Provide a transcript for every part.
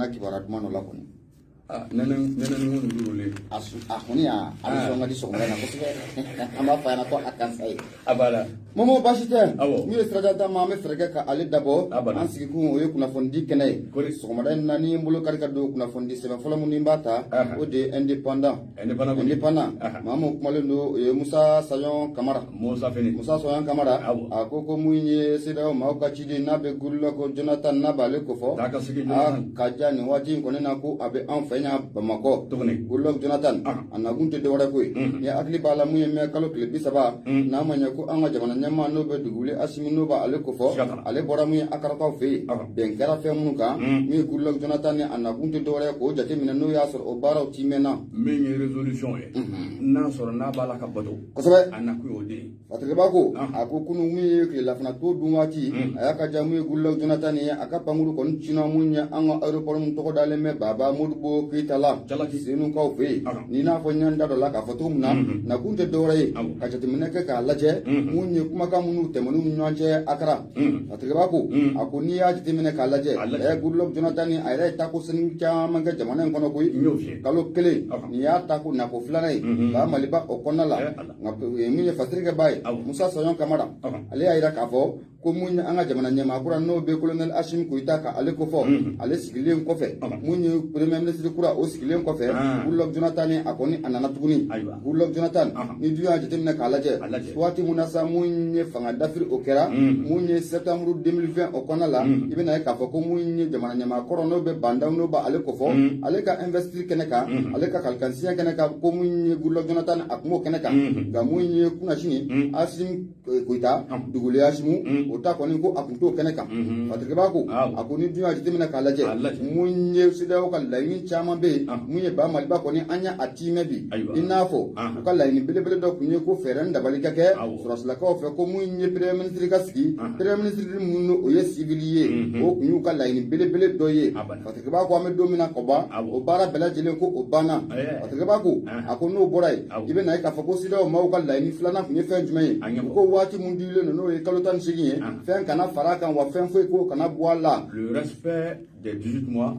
n'a kibara duma no la kɔni nene mun durule a kɔni a bɛ sɔn ka di sɔgɔmada na kosɛbɛ an b'a fɔ a ɲɛna ko a kan sa ye abada Momo baasi tɛ awɔ min ye sirada ta ma an bɛ fɛɛrɛ kɛ ka ale dabɔ an sigikun o ye kunnafoni kɛnɛ ye sɔgɔmada in na ni n bolo kari ka don kunnafoni sɛbɛn fɔlɔ minnu b'a ta o de ye indépendant maa min kumalen don o ye Musa Sayon Kamara a ko mun ye CEDEAO maaw ka ciden n'a bɛ Goodluck Jonathan n'a b'ale ko fɔ ka diya nin waati in kɔni na ko a bɛ an fɛ yan Bamakɔ Goodluck Jonathan a nakun tɛ dɔwɛrɛ ko ye ni hakili b'a la mun ye mɛn kalo tile 30 n'a ma ɲɛ ko an ka jamana ɲɛmaa n'o bɛ Duguli Asimi n'o b'ale ko fɔ ale bɔra mun ye akarataw fɛ yen bɛn kɛra fɛn minnu kan min ye Goodluck Jonathan ni a nakun tɛ dɔwɛrɛ ye k'o jateminɛ n'o y'a sɔrɔ o baaraw ti mɛnna min ye résolution ye n'a sɔrɔ n'a b'a la ka bato kosɛbɛ a nakun y'o de ye Fatigaba ko a ko kunu mun ye tilelafana to dun waati a y'a ka ja mun ye Goodluck Jonathan ye a ka pankuru kɔni cina mun ye an ka aéroport mun tɔgɔ dalen bɛ Baba Modibo Keita la Senukaw fɛ yen ni n'a fɔ ɲɛ da dɔ la k'a fɔ cogo min na nakun tɛ dɔwɛrɛ ye ka jateminɛ kɛ k'a lajɛ mun ye kumakan minnu tɛmɛn'u ni ɲɔgɔn cɛ Akara Fatigaba ko a ko n'i y'a jateminɛ k'a lajɛ Goodluck Jonathan a yɛrɛ ye tako sɛni caman kɛ jamana in kɔnɔ koyi kalo kelen nin y'a tako nako filanan ye ba Maliba o kɔnɔna la min ye fatirikɛba ye Musa Sayon Kamara ale y'a jira k'a fɔ ko mun ye an ka jamana ɲɛmaa kura n'o bɛ colonel Assimi Goïta ka ale ko fɔ ale sigilen kɔfɛ mun ye premier ministre kura o sigilen kɔfɛ Goodluck Jonathan a kɔni a nana tuguni Goodluck Jonathan ni dun y'a jateminɛ k'a lajɛ waati mun na sa mun ye fanga dafiri o kɛra mun ye septembre 2020 o kɔnɔna la i bɛna ye k'a fɔ ko mun ye jamana ɲɛmaa kɔrɔ n'o bɛ bandaw n'o b'ale ko fɔ ale ka investir kɛnɛ kan ale ka kalikansiya kɛnɛ kan ko mun ye Goodluck Jonathan a kun b'o kɛnɛ kan nka mun ye kunasini Assimi Goïta Duguli Asimu o ta kɔni ko a kun t'o kɛnɛ kan Fatigaba ko a ko ni dun y'a jateminɛ k'a lajɛ mun ye CEDEAO ka laɲini caman bɛ yen mun ye ba Maliba kɔni an y'a timɛ bi i n'a fɔ u ka laɲini belebele dɔ kun ye ko fɛɛrɛ ni dabali ka kɛ sɔrɔsilakaw fɛ ko mun ye premier ministre ka sigi premier ministre minnu o ye civil ye o kun y'u ka laɲini belebele dɔ ye Fatigaba ko an bɛ don min na kɔba o baara bɛɛ lajɛlen ko o banna Fatigaba ko a ko n'o bɔra yen i bɛ na ye k'a fɔ ko CEDEAO maaw ka laɲini filanan kun ye fɛn jumɛn ye u ko waati mun dilen don n'o ye kalo 18 ye fɛn kana fara kan wa fɛn foyi ko kana bɔ a la le respect des 18 mois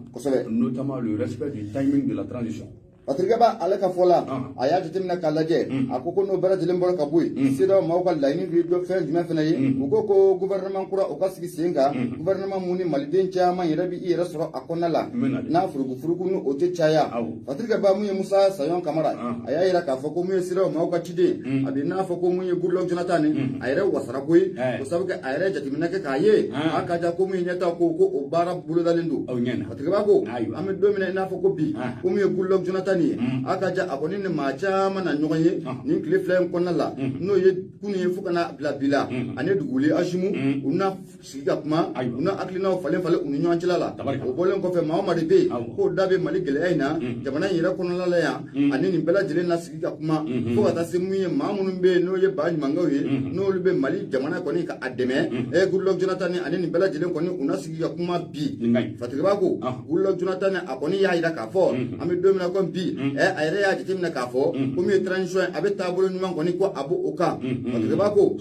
notamment le respect du timing de la transition Fatigaba ale ka fɔ la a y'a jateminɛ k'a lajɛ a ko n'o bɛɛ lajɛlen bɔra ka bɔ yen CEDEAO maaw ka laɲini bɛ dɔ fɛn jumɛn fana ye u ko gouvernement kura o ka sigi sen kan gouvernement mun ni maliden caman yɛrɛ bɛ i yɛrɛ sɔrɔ a kɔnɔna la n'a furugufurugu ni o tɛ caya Fatigaba mun ye Musa Sayon Kamara a y'a jira k'a fɔ ko mun ye CEDEAO maaw ka ciden a bɛ n'a fɔ ko mun ye Goodluck Jonathan a yɛrɛ wasara koyi o sabu kɛ a yɛrɛ jateminɛ kɛ k'a ye a ka ja ko mun ye ɲɛtaw ko o baara bolodalen don Fatigaba ko an bɛ don min na i n'a fɔ ko bi ko mun ye Goodluck Jonathan a ka ja a kɔni ni maa caman na ɲɔgɔn ye nin tile fila in kɔnɔna la n'o ye kunun ye fo ka na bila bi la ani Duguli Asimu u na sigi ka kuma u na hakilinaw falen u ni ɲɔgɔn cɛla la o bɔlen kɔfɛ maa o maa de bɛ yen k'o da bɛ Mali gɛlɛya in na jamana in yɛrɛ kɔnɔna la yan ani nin bɛɛ lajɛlen na sigi ka kuma fo ka taa se mun ye maa minnu bɛ yen n'o ye ba ɲumankaw ye n'olu bɛ Mali jamana kɔni ka a dɛmɛ Goodluck Jonathan ani nin bɛɛ lajɛlen kɔni u na sigi ka kuma bi Fatigaba ko Goodluck Jonathan a kɔni y'a jira k'a fɔ an bɛ don min na ko bi a yɛrɛ y'a jateminɛ k'a fɔ ko min ye transition a bɛ taabolo ɲuman kɔni ko a b'o o kan Fatigaba ko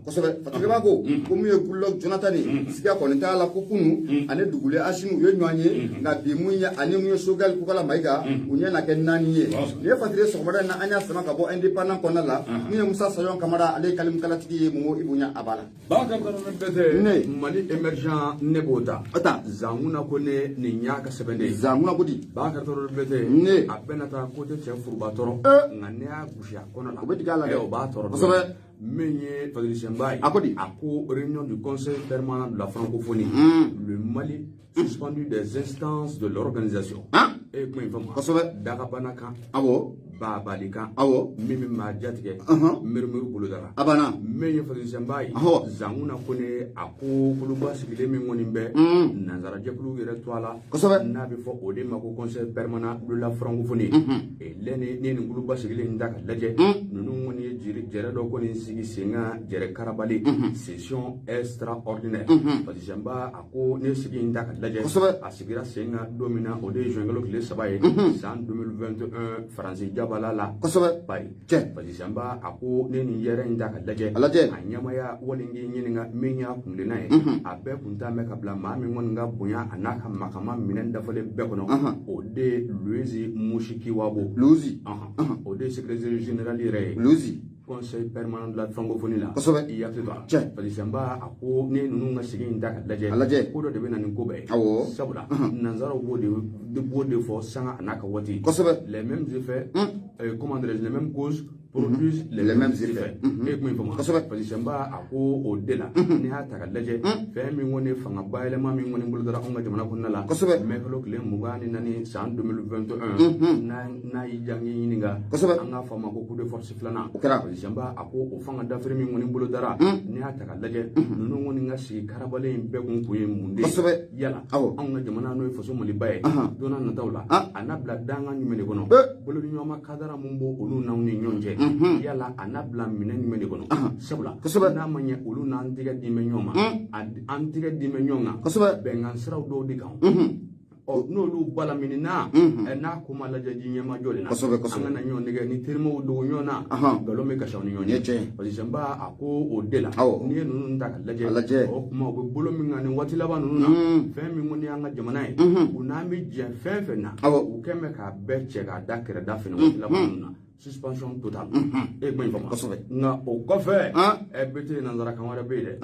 kosɛbɛ Fatigaba ko mun ye Goodluck Jonathan siga kɔni t'a la ko kunun ani Duguli Asimu u ye ɲɔgɔn ye nka bi mun ye ani mun ye Choguel Kokala Mayiga u ɲɛ na kɛ 4 ye nin ye Fatigi sɔgɔmada in na an y'a sama ka bɔ indépendant kɔnɔna la mun ye Musa Sayon Kamara ale kalimukalatigi ye Momo Ibunya a b'a la Mali émergent ne b'o ta Zankuna ko ne nin y'a ka sɛbɛn de ye Zankuna ko di a bɛɛ na taa côté cɛ furuba tɔrɔ nka ne y'a gosi a kɔnɔ la o bɛ dig'a la dɛ o b'a tɔrɔ kosɛbɛ min ye Fagilisɛnba ye a ko réunion du conseil permanent de la francophonie le Mali suspendu des instances de l'organisation e kuma in faamu kosɛbɛ dagabana kan babali kan min bɛ maa jatigɛ mirimiri bolodara a banna min ye Fagilisɛnba ye Zankuna ko ne a ko kuluba sigilen min kɔni bɛ nanzarajɛkulu yɛrɛ to a la kosɛbɛ n'a bɛ fɔ o de ma ko conseil permanent de la francophonie ne nin kuluba sigilen da ka lajɛ ninnu kɔni ye jɛrɛ dɔ kɔni sigi sen kan jɛrɛ karabali session extraordinaire Fagilisɛnba a ko ne sigi in da ka lajɛ a sigira sen kan don min na o de ye juin kalo tile 3 ye san 2021 Faransi jaba balala kosobe bari che falisamba ako ne ni yere inda ka laje anyama ya walingi nyininga menya kunde nae abe kunta me kabla ma mi ngon nga bunya anaka makama minen dafale bekono ode luzi mushiki wabo luzi ode secrétaire général ire luzi conseil permanent de la francophonie la kosobe iya tuba che falisamba ako ne nunu nga sigi inda ka laje ko do de bena ni ko be sabula nanzaro bode fo sanga anaka wati kosobe les mêmes effets comment dire les mêmes causes produisent les mêmes effets et kuma infoma parce que mba ako o de la ni ha ta laje fe mi ngone fanga bayle ma mi ngone bul dara onga jamana kunna la mais ko le mugani nani san 2021 na yijangi ninga anga fama ko coup de force flana parce que mba ako o fanga dafri mi ngone bul dara ni ha ta laje nunu ngoni ngasi karabale be kun ko munde yala onga jamana no foso moli baye dona na tawla anabla danga nyumene kono bolo nyoma kadara mumbo onu na ni nyonje yala anabla minen mene kono sabula na manya ulu na antiga dime nyoma antiga dime nyonga bengan sraw do di kan no lu bala minina na kuma la jaji nyama jolina angana nyon nige ni termo do nyona galome ka shawni nyonye parce que mba ako odela ni nunu ndaka laje o kuma bo bolo minga ni watila ba nunu na fe mi ngoni anga jamana e unami je fe na o keme ka beche ka dakere dafina watila ba nunu na suspension totale e gbe infoma nga o kofe e bete na ndara kamara bede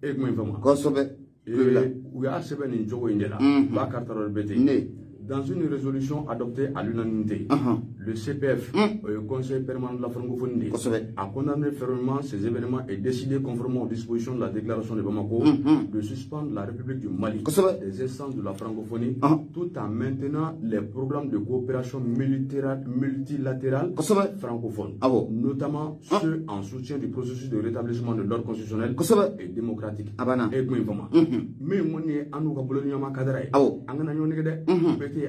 e gbe infoma kosobe we are seven in Jogo Indela, dans une résolution adoptée à l'unanimité, le CPF, le Conseil permanent de la francophonie, a condamné fermement ces événements et décidé, conformément aux dispositions de la déclaration de Bamako, de suspendre la République du Mali des instances de la francophonie, tout en maintenant les programmes de coopération multilatérale francophone, notamment ceux en soutien du processus de rétablissement de l'ordre constitutionnel et démocratique. Mais on est en nous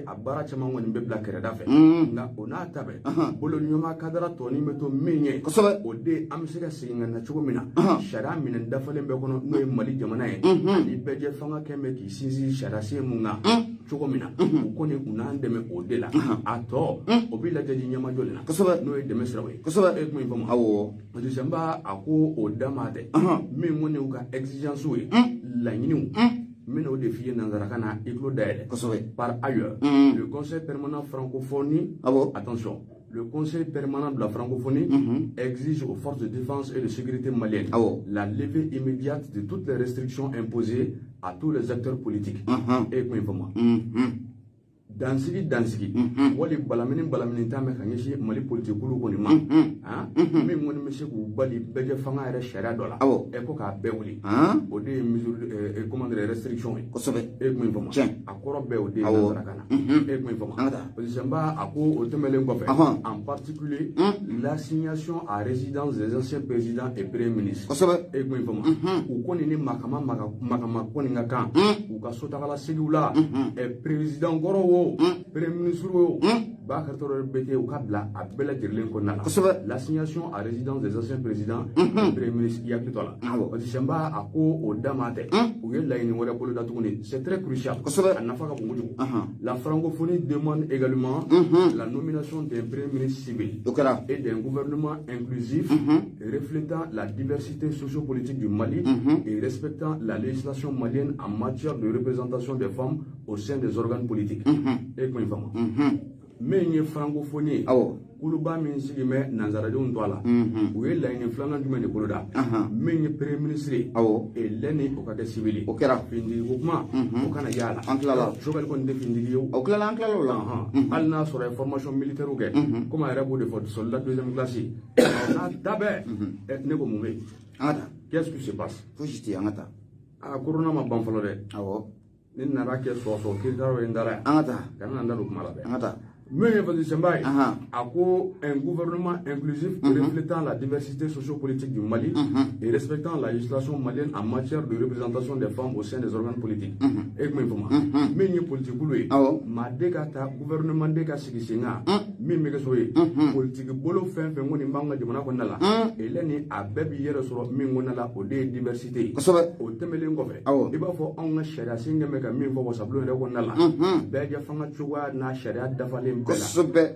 abara chama ngoni be black reda fe nga ona tabe bolo nyoma kadara toni meto menye o de amsega singa na chugumina shara minen dafale be kono no mali jamana e ni beje fanga kembe ki sinzi shara se munga chugumina ko ne unande me o de la ato o bi la jadi nyama jolina no e de mesrawe e ko infoma awo o samba ako o damade me ngone uka exigence we la nyinu Meno défier Nanzarakana et Claudel. Par ailleurs, le Conseil permanent francophonie, attention, le Conseil permanent de la francophonie exige aux forces de défense et de sécurité maliennes la levée immédiate de toutes les restrictions imposées à tous les acteurs politiques. Et comment Dansigi, wali balamini tame kanyeshi mali politique kulu koni ma mi ngoni monsieur ku bali beje fanga era sharia dola e ko ka bewli o de mesure comment dire restriction e ko informa akoro be o de nazarakana e ko informa position ba ako o temele ngofe en particulier l'assignation à résidence des anciens présidents et premiers ministres e ko informa u koni ni makama koni ngaka u ka sota kala sigula e président goro Premier ministre Bakar Toro Bete ou Kabla a bela dirlen konala. L'assignation à résidence des anciens présidents et Premier ministre Yakitola. Odishamba ako odamate. C'est très crucial. La francophonie demande également la nomination d'un Premier ministre civil et d'un gouvernement inclusif reflétant la diversité sociopolitique du Mali et respectant la législation malienne en matière de représentation des femmes au sein des organes politiques. Mais il y a francophonie. Kuluba min sigi me nanzaradenw to ala u ye laɲini filanan jumɛn de bolo da min ye premier ministre et leni o ka kɛ civil o kɛra findigi ko kuma o kana yala an tilala chauffeur kɔni tɛ findigi ye o tilala an tilala o la hali n'a sɔrɔ ye formation militaire kɛ comme a yɛrɛ b'o de fɔ soldat deuxième classe n'a da bɛɛ ne ko mun bɛ yen an ka taa qu'est-ce qui se passe fosi tɛ an ka taa corona ma ban fɔlɔ dɛ awɔ ni nana kɛ sɔsɔ kiritaro ye n dara yan an ka taa kana n da don kuma la bɛɛ an ka taa. Mais un gouvernement inclusif reflétant la diversité sociopolitique du Mali et respectant la législation malienne en matière de représentation des femmes au sein des organes politiques. Et mais il y a politique ma dégata gouvernement dégata sigisinga mi megasoye politique bolo fin ngoni mbanga jamana ko nala et leni a bebi yere soro mi ngonala o de diversité o temele ngofe e ba fo on sharia singa meka mi fo sablo re ko nala be ja fanga chuwa na sharia dafale bela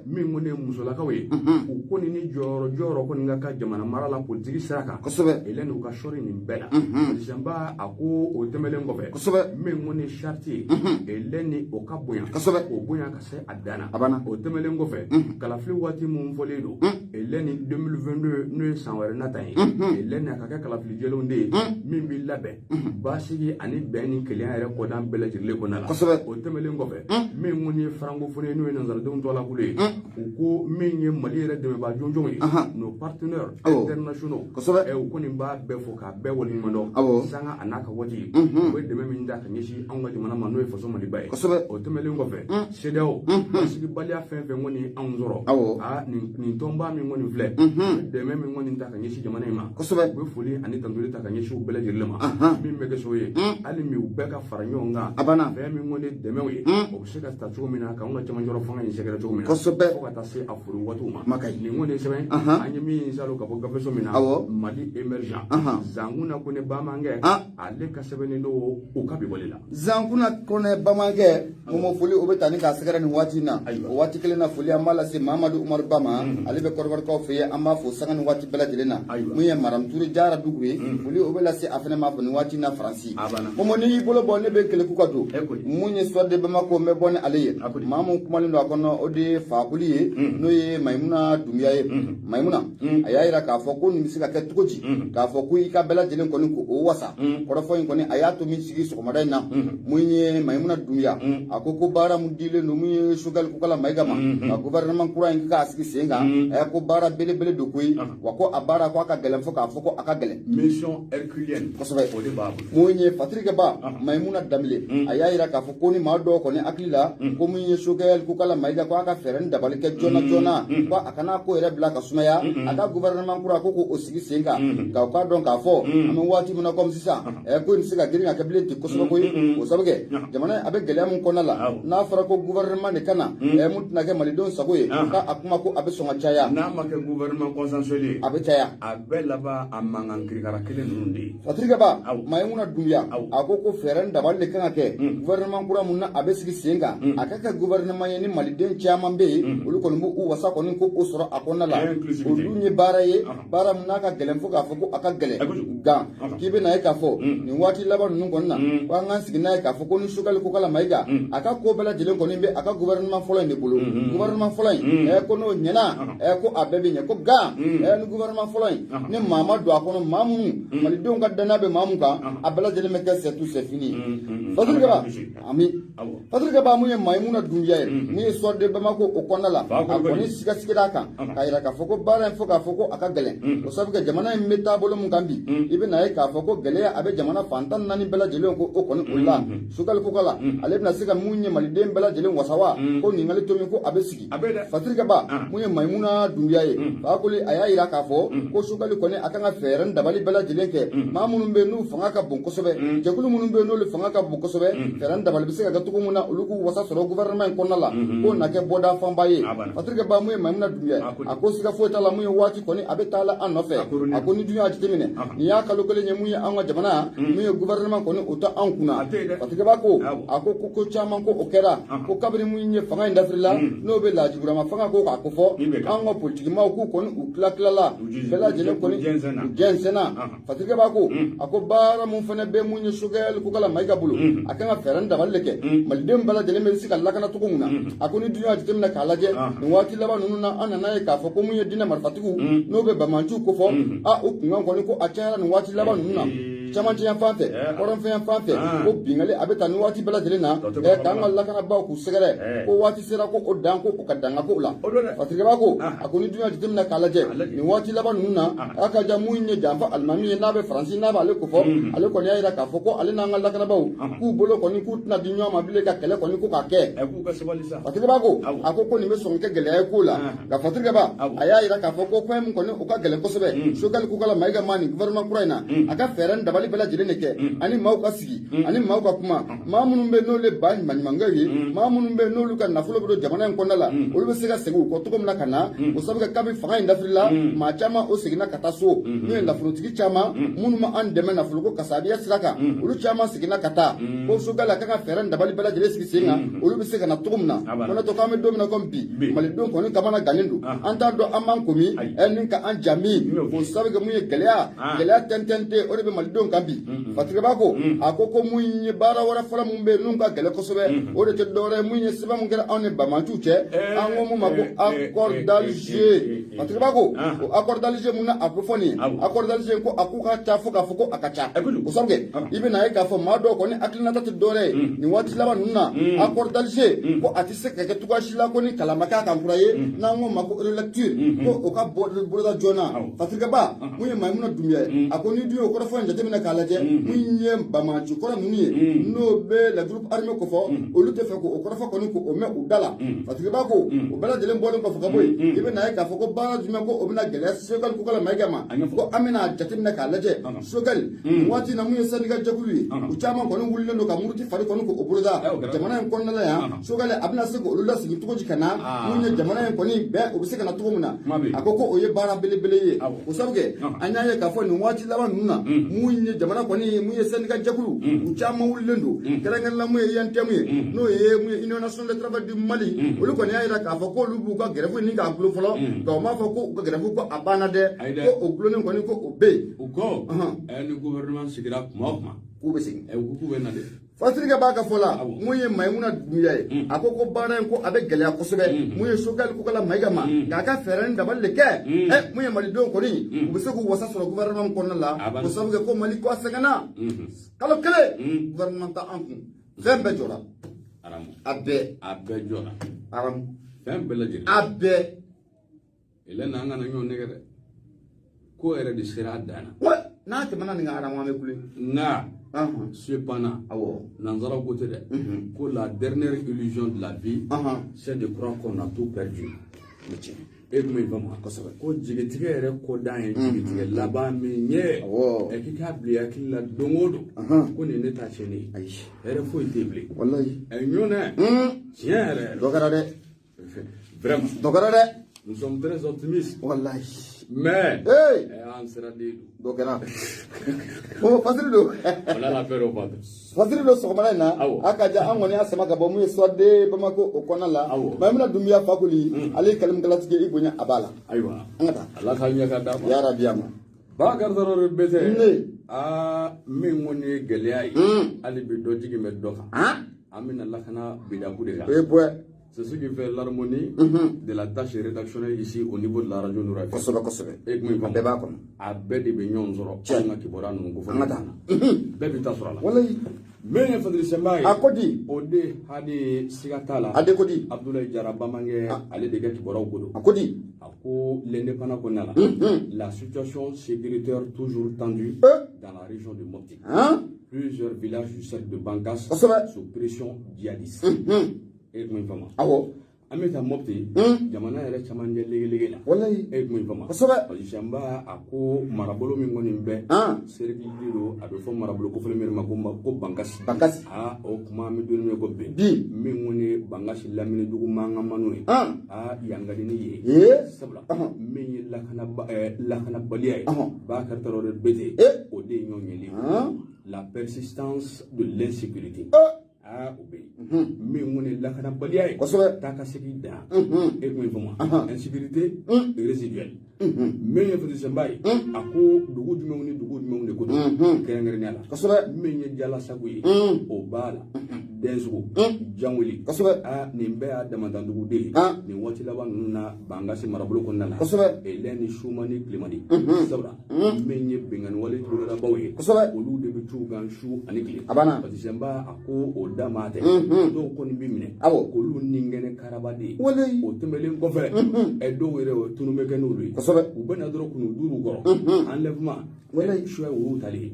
min ko ne musolakaw ye u ko ni jɔyɔrɔ ko nin ka jamana mara la politique sira kan eleni u ka sɔri nin bɛɛ la presidentba a ko o tɛmɛlen kɔfɛ min ko ni charte ye eleni o ka bonya o bonya ka se a danna o tɛmɛlen kɔfɛ kalafili waati mun fɔlen don eleni 2022 n'o ye san wɛrɛ nata ye eleni a ka kɛ kalafili jɛlenw de ye min b'i labɛn basigi ani bɛn ni kelenya yɛrɛ kɔdan bɛɛ lajɛlen kɔnɔna la o tɛmɛlen kɔfɛ min ko ni ye francophonie n'o ye nanzaradenw tɔgɔlakulu ye u ko min ye Mali yɛrɛ dɛmɛbaa jɔnjɔnw ye nos partenaires internationaux u ko nin b'a bɛɛ fɔ k'a bɛɛ waleɲuman dɔn sanga a n'a ka waati u bɛ dɛmɛ min da ka ɲɛsin anw ka jamana ma n'o ye faso Maliba ye o tɛmɛlen kɔfɛ CEDEAO basigibaliya fɛn fɛn kɔni anw sɔrɔ nin tɔnba min kɔni filɛ dɛmɛ min kɔni ta ka ɲɛsin jamana in ma u bɛ foli ani tantoli ta ka ɲɛsin u bɛɛ lajɛlen ma min bɛ kɛ so ye hali mi u bɛɛ ka fara ɲɔgɔn kan fɛn min kɔni dɛmɛw ye o bɛ se ka ta cogo min na k'anw ka camancɔrɔ fanga in sɛgɛrɛ cogo min na fo ka taa se a furu waatiw ma nin kɔni sɛbɛn an ye min salo ka bɔ gafeso min na Mali émergent Zankuna Kone Bamankɛ ale ka sɛbɛnnen don o ka bi wale la Zankuna Kone Bamankɛ mo foli o bɛ tani ka sɛgɛrɛ nin waati na o waati kelen na foli an b'a lase Mamadu Umaru Bama ale bɛ kɔrɔbarikaw fɛ yen an b'a fɔ sanga nin waati bɛɛ lajɛlen na mun ye Maram Ture Jara Dugu ye foli o bɛ lase a fana ma fɔ nin waati na Faransi mo ni y'i bolo bɔ ne bɛ keleku ka don mun ye Soir de Bamako n bɛ bɔ ni ale ye maa mun kumalen don a kɔnɔ o de ye Fakoli ye n'o ye Maimuna Dumbuya ye Maimuna a y'a jira k'a fɔ ko nin bɛ se ka kɛ cogo di k'a fɔ ko i ka bɛɛ lajɛlen kɔni ko o wasa kɔrɔfɔ in kɔni a y'a to min sigi sɔgɔmada in na mun ye Maimuna Dumbuya a ko baara mun dilen don mun ye Choguel Kokala Mayiga ma ka gouvernement kura in k'a sigi sen kan ko baara belebele don koyi wa ko a baara ko a ka gɛlɛn fo k'a fɔ ko a ka gɛlɛn mission herculienne kosɛbɛ o de b'a bolo mun ye Fatirike Ba Maimuna Danbele a y'a jira k'a fɔ ko ni maa dɔw kɔni hakili la ko mun ye Choguel Kokala Mayiga ko a ka fɛɛrɛ ni dabali kɛ joona ko a kana ko yɛrɛ bila ka sumaya a ka gouvernement kura ko o sigi sen kan nka u k'a dɔn k'a fɔ an bɛ waati min na komi sisan ko in tɛ se ka girin ka kɛ bilen ten kosɛbɛ koyi o sabu kɛ jamana a bɛ gɛlɛya min kɔnɔna la n'a fɔra ko gouvernement de ka na mun tɛna kɛ malidenw sago ye k'a kuma ko a bɛ sɔn ka caya n'a ma kɛ gouvernement consensuel a bɛ caya a bɛɛ laban a mankan kirikara kelen ninnu de ye Fatirike Ba Maimuna Dumbuya a ko fɛɛrɛ ni dabali de kan ka kɛ gouvernement kura mun na a bɛ sigi sen kan a ka kɛ gouvernement ye ni maliden caman bɛ yen olu kɔni b'u wasa kɔni ko o sɔrɔ a kɔnɔna la o dun ye baara ye baara min n'a ka gɛlɛn fo k'a fɔ ko a ka gɛlɛn nka k'i bɛ na ye k'a fɔ nin waati laban ninnu kɔni na ko an k'an sigi n'a ye k'a fɔ ko ni Choguel Kokala Mayiga a ka ko bɛɛ lajɛlen kɔni bɛ a ka gouvernement fɔlɔ in de bolo gouvernement fɔlɔ in ko n'o ɲɛna ko a bɛɛ bɛ ɲɛ ko nka ni gouvernement fɔlɔ in ni maa ma don a kɔnɔ maa minnu malidenw ka danaya bɛ maa min kan a bɛɛ lajɛlen bɛ kɛ c'est tout c'est fini Fatirike Ba ami Fatirike Ba mun ye Maimuna Dumbuya ye mun ye Soir de Bamako o kɔnɔna la a kɔni sigasigir'a kan k'a jira k'a fɔ ko baara in fo k'a fɔ ko a ka gɛlɛn o sabu kɛ jamana in bɛ taabolo mun kan bi i bɛ na ye k'a fɔ ko gɛlɛya a bɛ jamana fantan naani bɛɛ lajɛlen ko o kɔni o la Choguel Kokala ale bɛna se ka mun ye maliden bɛɛ lajɛlen wasa wa ko ɲininkali to min ko a bɛ sigi Fatirike Ba mun ye Maimuna Dumbuya ye Fakoli a y'a jira k'a fɔ ko Choguel kɔni a kan ka fɛɛrɛ ni dabali bɛɛ lajɛlen kɛ maa minnu bɛ yen n'u fanga ka bon kosɛbɛ jɛkulu minnu bɛ yen n'olu fanga ka bon kosɛbɛ fɛɛrɛ ni dabali bɛ se ka kɛ cogo min na olu k'u wasa sɔrɔ gouvernement in kɔnɔna la ko na kɛ bɔda fanba ye Fatirike Ba mun ye Maimuna Dumbuya a ko siga foyi t'a la mun ye waati kɔni a bɛ taa la an nɔfɛ a ko ni dun y'a jateminɛ nin y'a kalo kelen ye mun ye an ka jamana mun ye gouvernement kɔni o ta anw kunna Fatirike Ba ko a ko caman ko o kɛra ko kabini mun ye fanga in dafirila n'o bɛ lajiburama fanga ko k'a ko fɔ an ka politiki maaw k'u kɔni u tila bɛɛ lajɛlen kɔni u jɛnsɛnna Fatirike Ba ko a ko baara mun fana bɛ mun ye Choguel Kokala Mayiga bolo a kan ka fɛɛrɛ ni dabali de kɛ malidenw bɛɛ lajɛlen bɛ se ka lakana cogo min na a ko ni dun y'a jateminɛ k'a lajɛ nin waati laban ninnu na an nana ye k'a fɔ ko mun ye diinɛ marifatigiw n'o bɛ Bamanciw ko fɔ o kunkan kɔni ko a cayara nin waati laban ninnu na camancɛ yan fan fɛ kɔrɔnfɛ yan fan fɛ ko bingali a bɛ taa ni waati bɛɛ lajɛlen na k'an ka lakanabaaw k'u sɛgɛrɛ ko waati sera ko o dan ko o ka danga ko o la Fatirike Ba ko a ko ni dun y'a jateminɛ k'a lajɛ nin waati laban ninnu na a ka jan mun ye janfa alimami ye n'a bɛ Faransi n'a b'ale ko fɔ ale kɔni y'a jira k'a fɔ ko ale n'an ka lakanabaaw k'u bolo kɔni k'u tɛna di ɲɔgɔn ma bilen ka kɛlɛ kɔni ko k'a kɛ Fatirike Ba ko a ko nin bɛ sɔn kɛ gɛlɛya ye ko la nka Fatirike Ba a y'a jira k'a fɔ ko fɛn min kɔni o ka gɛlɛn kosɛbɛ Choguel Kokala Mayiga ma nin gouvernement kura in na a ka fɛɛrɛ ni dabali dabali bala jele ne ke ani maaw ka sigi ani maaw ka kuma maa minnu bɛ n'olu ba ɲumanɲumankɛw ye maa minnu bɛ n'olu ka nafolo bɛ don jamana in kɔnɔna la olu bɛ se ka segin u kɔ cogo min na ka na o sabu kɛ kabi fanga in dafirila maa caman o seginna ka taa so n'o ye nafolotigi caman minnu ma an dɛmɛ nafolo ko kasaadiya sira kan olu caman seginna ka taa ko Sogɛli a kan ka fɛɛrɛ dabali bala jele sigi sen kan olu bɛ se ka na cogo min na kɔnɔtɔ k'an bɛ don min na komi bi malidenw kɔni kamana gannen don an t'a dɔn an b'an komi ni ka an ja min o sabu kɛ mun ye gɛlɛya tɛntɛn tɛ o de bɛ malidenw kan bi Fatigaba ko a ko mun ye baara wɛrɛ fɔlɔ mun bɛ yen n'u ka gɛlɛn kosɛbɛ o de tɛ dɔwɛrɛ ye mun ye sɛbɛn mun kɛra anw ni Bamanciw cɛ an ko mun ma ko accord d'Alger Fatigaba ko o accord d'Alger mun na a ko fɔ nin ye accord d'Alger ko a k'u ka ca fo k'a fɔ ko a ka ca o sabu kɛ i bɛ na ye k'a fɔ maa dɔw kɔni hakilinata tɛ dɔwɛrɛ ye nin waati laban ninnu na accord d'Alger ko a tɛ se ka kɛ cogoya si la ko ni kalan ma kɛ a kan kura ye n'an ko ma ko relecture ko o ka boloda joona Fatigaba mun ye Maimuna Dunbiya ye a ko ni dun y'o kɔrɔfɔ in jateminɛ k'a lajɛ mun ye Bamanci kɔrɔ ninnu ye n'o bɛ la groupe armé kofɔ olu tɛ fɛ k'o kɔrɔfɔ kɔni k'o mɛn u da la Fatigaba ko o bɛɛ lajɛlen bɔlen kɔfɛ ka bɔ yen i bɛ na ye k'a fɔ ko baara jumɛn ko o bɛna gɛlɛya Sogɛli ko kala Mayiga ma ko an bɛna jateminɛ k'a lajɛ Sogɛli waati na mun ye syndicat jɛkulu ye u caman kɔni wulilen don ka muruti fari kɔni k'o boloda jamana in kɔnɔna la yan Sogɛli a bɛna se k'olu lasigi cogo di ka na mun ye jamana in kɔni bɛɛ o bɛ se ka na cogo min na a ko o ye baara belebele ye o sabu kɛ an y'a ye k'a fɔ nin waati laban ninnu na mun ye jamana kɔni mun ye syndicat jɛkulu u caman wulilen don kɛrɛnkɛrɛnla mun ye INTM ye n'o ye mun ye Union nationale du travail du Mali olu kɔni y'a jira k'a fɔ k'olu b'u ka grève ni k'a gulo fɔlɔ nka o m'a fɔ ko u ka grève ko a banna dɛ ko o gulonnen kɔni ko o bɛ yen u ko ni gouvernement sigira kuma o kuma k'u bɛ segin k'u bɛ na dɛ Fatigaba b'a ka fɔ la mun ye Maimuna Dunbiya ye a ko bana in ko a bɛ gɛlɛya kosɛbɛ mun ye Sogɛli ko kala Mayiga ma k'a ka fɛɛrɛ ni dabali de kɛ mun ye malidenw kɔni u bɛ se k'u wasa sɔrɔ gouvernement kɔnɔna la o sabu kɛ ko Mali ko a sɛgɛnna kalo kelen gouvernement ta an kun fɛn bɛɛ jɔra a bɛɛ jɔra fɛn bɛɛ lajɛlen a bɛɛ ele n'an kana ɲɔgɔn nɛgɛ dɛ ko yɛrɛ de sera a dan na n'a tɛmɛna nin ka aramu an bɛ kule nka cependant nanzaraw ko tɛ dɛ ko la dernière illusion de la vie c'est de croire qu'on a tout perdu e kuma in faamu kosɛbɛ ko jigitigɛ yɛrɛ kɔdan ye jigitigɛ laban min ye k'i k'a bila hakili la don o don ko nin ne ta tiɲɛni ye hɛrɛ foyi tɛ bilen walayi ɲɔnɛ tiɲɛ yɛrɛ dɔ kɛra dɛ vraiment dɔ kɛra dɛ nous sommes très optimistes walayi mais an sirannen don dɔ kɛra o Fasiri don wala la fɛrɛ o fata Fasiri don sɔgɔmada in na a ka ja an kɔni y'a sama ka bɔ mun ye Suwade Bamako o kɔnɔna la Maimuna Dunbiya Fakoli ale ye kalimukalatigi i bonya a b'a la ayiwa an ka taa ala ka ɲɛ ka d'a ma yarabi a ma Bakari Traoré bɛ tɛ min kɔni ye gɛlɛya ye hali bi dɔ jigin bɛ dɔ kan an bɛna lakana bidabu de kan c'est ce qui fait l'harmonie de la tâche rédactionnelle ici au niveau de la radio Noura. Kosɛbɛ kosɛbɛ e kuma in faamu bɛɛ b'a kɔnɔ a bɛɛ de bɛ ɲɔgɔn sɔrɔ an ka kibaruya ninnu ko fɔ an ka taa bɛɛ bɛ taa sɔrɔ a la walayi min ye Fadili Senba ye a ko di o de hali siga t'a la a de ko di Abdoulaye Diarra Bamankɛ ale de ka kibaruyaw ko don a ko di a ko l'indépendant kɔnɔna la situation sécuritaire toujours tendue dans la région de Mopti plusieurs villages du cercle de Bangas sous pression djihadiste e kuma in faamu awɔ an bɛ taa Mopti jamana yɛrɛ caman ɲɛ lege la walayi e kuma in faamu kosɛbɛ Fadili Senba a ko marabolo min kɔni bɛ serikili don a bɛ fɔ marabolo kofɔlen min ma ko Bangas o kuma an bɛ don min ko bi min kɔni Bangas lamini dugu mankanmaniw ye yan ka di ne ye sabula min ye lakanabaliya ye Bakari Traoré bɛ ten o de ye ɲɔgɔn ɲɛli la persistance de l'insécurité o bɛ yen min kɔni lakanabaliya ye taa ka segin dan e kuma in faamu insécurité résiduelle min ye Fadili Senba ye a ko dugu jumɛnw ni dugu jumɛnw de ko don kɛrɛnkɛrɛnnenya la min ye Jala Sago ye o b'a la Dɛnsugu Janweli nin bɛɛ y'a damantan dugude ye nin waati laban ninnu na Bangasi marabolo kɔnɔna la Elɛn ni Suma ni Tilemadi sabula min ye bɛnkanni wale turulabaw ye olu de bɛ t'u kan su ani tile Fadili Senba a ko o da maa tɛ dɔw kɔni bɛ minɛ k'olu ni kɛnɛ karabaden o tɛmɛlen kɔfɛ dɔw yɛrɛ o tunu bɛ kɛ n'olu ye u bɛna dɔrɔn k'u duuru kɔrɔ enlèvement suya olu tali ye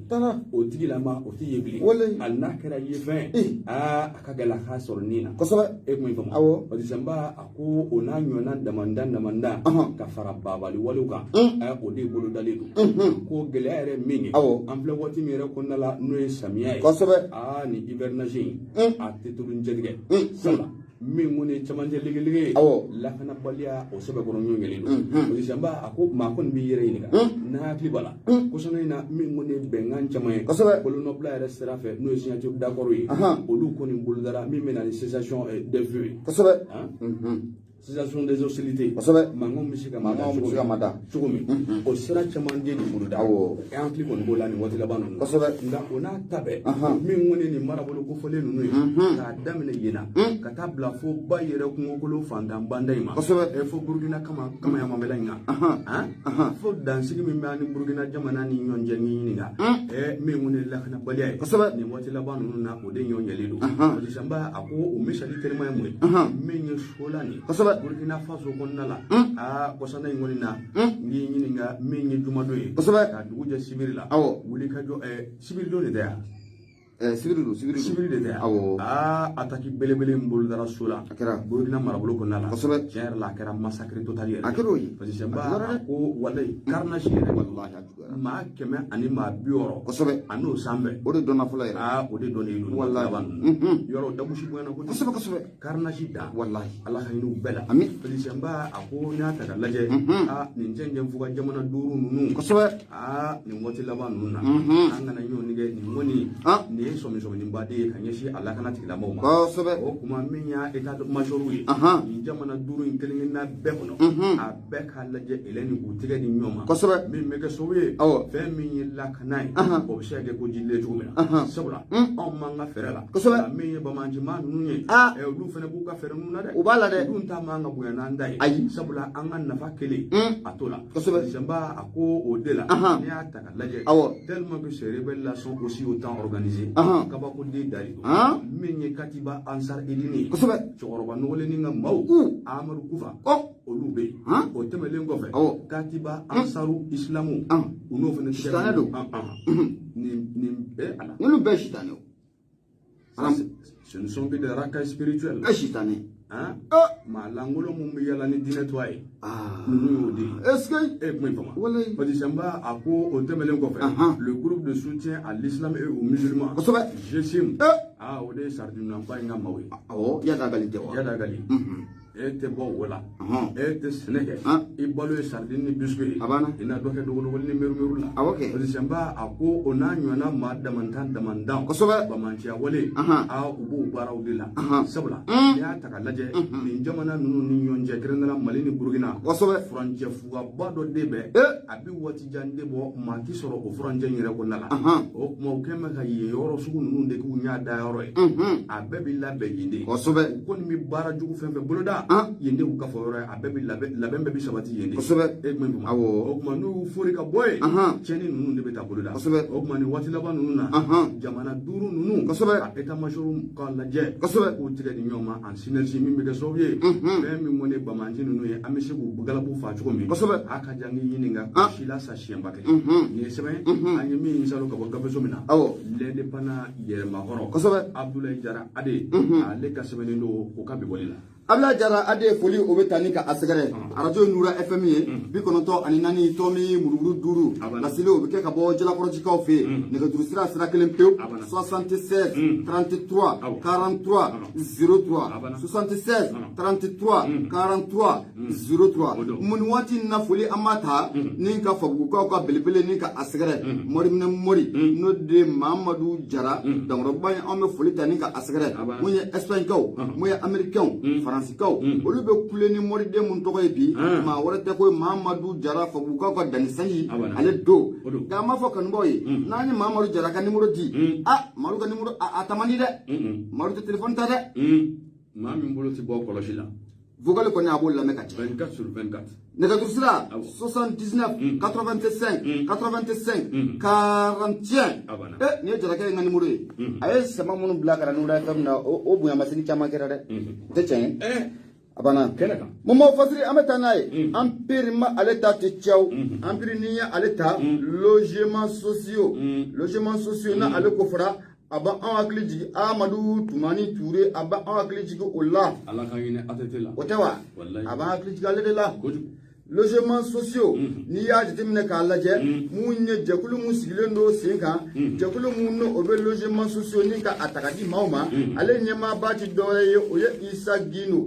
o tigilama o tɛ ye bilen hali n'a kɛra ye fɛn nga akagala hasornina kosobe e kuma fama awo wadisamba ako ona nyona damanda ka fara babali waluka o de bolo dalilu ko gelere mingi ample wati mere konnala no samiya kosobe ni hibernage a tetulun jedige sala min ngone chamanje ligege lakana balia o sebe kono nyongeli do wadisamba ako ma kon bi yere iniga na klibala ko sonina min ngone bengan chamaye kosobe bolo no pla restera fe no signature d'accord yi olu koni buludara mi mena ni cessation de vue kosobe cessation des hostilités kosobe mango misika mada chugumi o sera chamanje ni buluda e ankli kon bola ni wati labanu kosobe nda ona tabe mi ngone ni marabolo ko fole nunu ka damene yena ka tabla fo bayere ko ngolo fanda bandaima kosobe e fo burkina kama ya mamela nga fo dansigi mi mani burkina jamana ni nyonje ni nga mi ngone la kana baliya kosobe ni wati labanu na o de nyonje lido o disamba ako o mishali terma ya mwe mi nyi sholani kosobe burkina faso konnala kosana ngoni na ngi nyininga mi nyi jumado yi ka duguje sibirila wuli ka jo sibiri do ne da sibiri de da ataki belebele mbol dara sula burkina marabolo konnala kosobe cher la kera massacre total yere akero yi parce que ba ko wallahi carnage yere wallahi ma keme ani ma bioro kosobe ano sambe o de donna fula yere o de donna yidu wallahi yoro dabushi buena ko kosobe carnage da wallahi allah haynu bela amin parce que ba ako nya ta laje ni njenje fuga jamana duru nunu kosobe ni ngoti laban nunna anga na yo nige ni ngoni ni so ni mbade kanyeshi allah kana tikila mawma kosobe o kuma minya etat major wi ni jamana duru intelingen na bekono a beka laje eleni utiga ni nyoma kosobe min mege sowe fe min la kanai o be shege ko jille jumena sabula on manga ferela kosobe min ba manji ma nunye e lu fene bu ka fere nuna de ubala de dun ta manga bu na ndai sabula an an nafa kele atola kosobe jamba ako o dela ni ata laje tellement que ces rebelles sont aussi autant organisés kabako de dari min katiba ansar edini kosobe choroba no le ninga maw amaru kufa olube o temelen gofe katiba ansaru islamu uno fene shitane ni ala nulu be shitane ce ne sont que des racailles spirituelles shitane ma langolo mum yala ni dine toy nunu yodi est-ce que mais comment wallahi padisamba ako o temelen gofe le groupe de soutien à l'islam et aux musulmans kosobe jesim o de sardina pa nga mawi yada gali ete bo wala ete seneke ibalo sardini biscuit ina doke dogo ni meru la ozisamba ako ona nyona ma damandan kosobe ba mantia wale ubu bara udila sabula ya takalaje ni jamana nunu ni nyonje grendala malini burkina kosobe franje fuga bado debe abi wati jande bo ma ki soro o franje nyere ko nala o mo kema ka yoro sugu nunu de ku nya da yoro abebi la be yinde kosobe ko mi bara jugu fembe boloda yende ku kafo yoro abebi laben be sabati yende kosobe o kuma nu fori ka boy cheni nunu de beta boloda o kuma ni wati laba nunu na jamana duru nunu kosobe eta major ka laje kosobe o tire ni nyoma an synergie mi me ke sovier be mi mone ba manji nunu ye amese ku bugala bu fa chuko mi kosobe aka jangi yininga shila sa shiamba ke ni sebe anyi mi insalo ka boga bezo mina le de pana yere ma horo kosobe Abdoulaye Jara ade ale ka sebe ndo ko ka be bolila Abdoulaye Jara ade foli o be tani ka asgare radio Nura FM ye bi konoto ani nani tomi mururu duru lasile o be ke ka bo jela koroji ka fe ne ga duru sira kelen pew 76 33 43 03 76 33 43 03 mun wati na foli amata ni ka fagu ka belebele ni ka asgare mori no de Mamadou Jara donc robay on me foli tani ka asgare mun ye Espagne kaw mun ye Americain Sikaw olu be kule ni mori de mun togo bi ma warate ko Mamadou Jara fagu ka dani sayi ale do da ma fo kan boy nani Mamadou Jara ka numéro di maru ka numéro atamani de maru te téléphone ta de ma mi mbolo ti bo koloshi la vocal ko ni abol la mekati 24 sur 24 ne ka tursira 79 85 85 41 ni Jara ka ngani numéro ay sama munu bla kara Nura FM na o buya masini chama kera de te chen abana kenaka momo fasiri ameta nae ampiri ma aleta te chaw ampiri niya aleta logement sociaux na ale ko fara aba an hakili jigi Amadu Tumani Ture aba an hakili jigi o la ala ka ɲinɛ ATT la o tɛ wa a b'an hakili jigi ale de la logements sociaux n'i y'a jateminɛ k'a lajɛ mun ye jɛkulu mun sigilen don sen kan jɛkulu mun no o bɛ logements sociaux ni ka a ta ka di maaw ma ale ɲɛmaaba ti dɔwɛrɛ ye o ye Isa Gino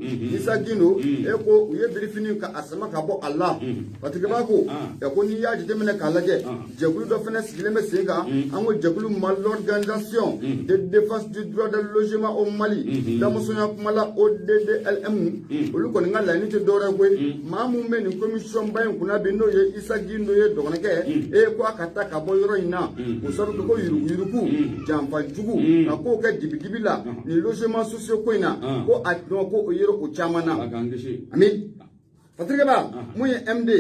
e ko u ye birifini ka a sama ka bɔ a la patigibaa ko ko n'i y'a jateminɛ k'a lajɛ jɛkulu dɔ fana sigilen bɛ sen kan an ko jɛkulu l'organisation de défense du droit de logement au Mali damusonya kuma la ODDLM olu kɔni ka laɲini tɛ dɔwɛrɛ ye koyi maa mun bɛ nin commission ba in kunna bi n'o ye Isa Gino ye dɔgɔninkɛ ko a ka taa ka bɔ yɔrɔ in na o sababu ko yuruguyurugu janfajugu ka kow kɛ dibidibi la ni logements sociaux ko in na ko a dɔn ko o yɔrɔ o caman na ami Patrikeba mun ye MD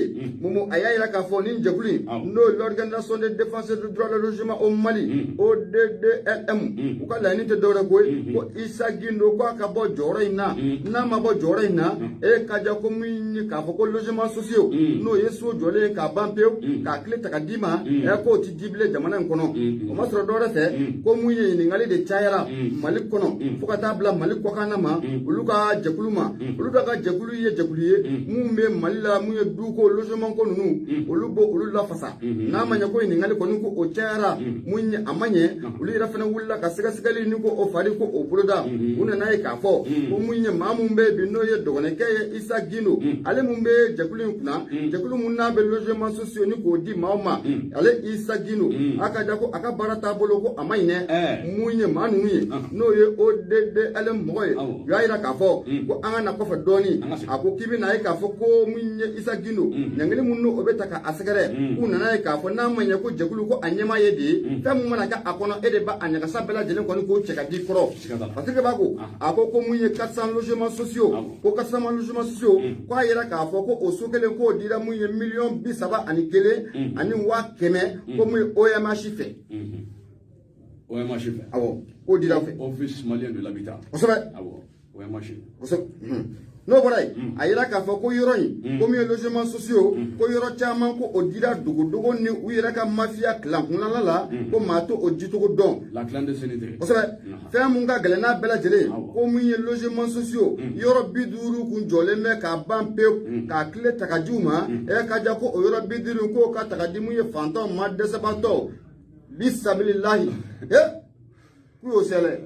mumu a y'a yira k'a fɔ nin jɛkulu n'o l'organisation de défense du droit de logement au Mali ODDLM u ka laɲini tɛ dɔwɛrɛ koyi ko Isa Gino ko a ka bɔ jɔyɔrɔ in na n'a ma bɔ jɔyɔrɔ in na ka ja ko min ye k'a fɔ ko logements sociaux n'o ye so jɔlen k'a ban pewu k'a tile ta ka d'i ma k'o ti di bilen jamana in kɔnɔ o ma sɔrɔ dɔwɛrɛ fɛ ko mun ye ɲininkali de cayara Mali kɔnɔ fo ka taa bila Mali kɔkanna ma olu ka jɛkulu ma olu ka jɛkulu ye jɛkulu ye mun bɛ Mali la mun ye du ko logement ko ninnu olu bɔ olu lafasa n'a ma ɲɛ ko ɲininkali kɔni ko o cayara mun ye a ma ɲɛ olu yɛrɛ fana wulila ka sɛgɛsɛgɛli ni ko o fari ko o boloda u nana ye k'a fɔ ko mun ye maa mun bɛ bi n'o ye dɔgɔninkɛ ye Isa Gino ale mun bɛ jɛkulu in kunna jɛkulu mun n'a bɛ logements sociaux ni k'o di maaw ma ale Isa Gino a ka ja ko a ka baara taabolo ko a ma ɲinɛ mun ye maa ninnu ye n'o ye ODDLM mɔgɔ ye u y'a yira k'a fɔ ko an ka na kɔfɛ dɔɔni a ko k'i bɛ na ye k'a fɔ ko mun ye Isa Gino ɲangili mun no o bɛ ta ka a sɛgɛrɛ k'u nana ye k'a fɔ n'a ma ɲɛ ko jɛkulu ko a ɲɛmaa ye de ye fɛn mun mana kɛ a kɔnɔ e de b'a a ɲagasa bɛɛ lajɛlen kɔni k'o cɛ ka di kɔrɔ parce que b'a ko a ko mun ye 400 logements sociaux ko 400 logements sociaux ko a yira k'a fɔ ko o so kelen k'o dira mun ye 31,100,000 ani 100,000 ko mun ye OMH fɛ OMH fɛ awɔ k'o dira fɛ Office malien de l'habitat kosɛbɛ awɔ OMH kosɛbɛ n'o bɔra yen a yira k'a fɔ ko yɔrɔ in ko min ye logements sociaux ko yɔrɔ caman ko o dira dogodogo ni u yɛrɛ ka mafia kilan kunnala la ko maa to o jicogo dɔn la clandestinité kosɛbɛ fɛn mun ka gɛlɛn n'a bɛɛ lajɛlen ko min ye logements sociaux yɔrɔ 50 kun jɔlen bɛ k'a ban pewu k'a tile ta ka di u ma ka ja ko o yɔrɔ 50 k'o ka ta ka di mun ye fantanw ma dɛsɛbaatɔ bisabililahi k'u y'o sɛlɛ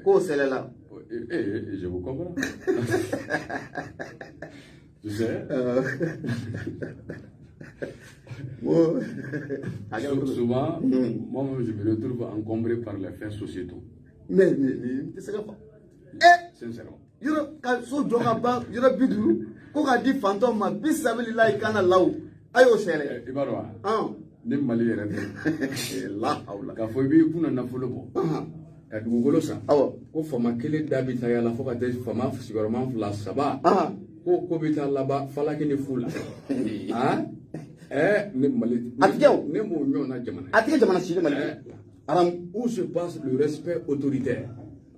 k'o sɛlɛla. Je vous comprends. Tu sais souvent, moi-même, je me retrouve encombré par les faits sociétaux. Mais c'est ça. Sincèrement. Il y a so dɔn ban yɔrɔ 50 ko ka di fantɔw ma bisabililayi kana law a y'o sɛlɛ. I b'a dɔn wa ne Mali yɛrɛ tɛ la hawla k'a fɔ i b'i kunna nafolo bɔ ka dugukolo san ko fama kelen da bɛ taa yala fo ka taa fama sigiyɔrɔma 2 3 ko bɛ taa laban falaki ni fu la ne Mali ne m'o ɲɔgɔnna jamana a tɛ jamana si de Mali aram où se passe le respect autoritaire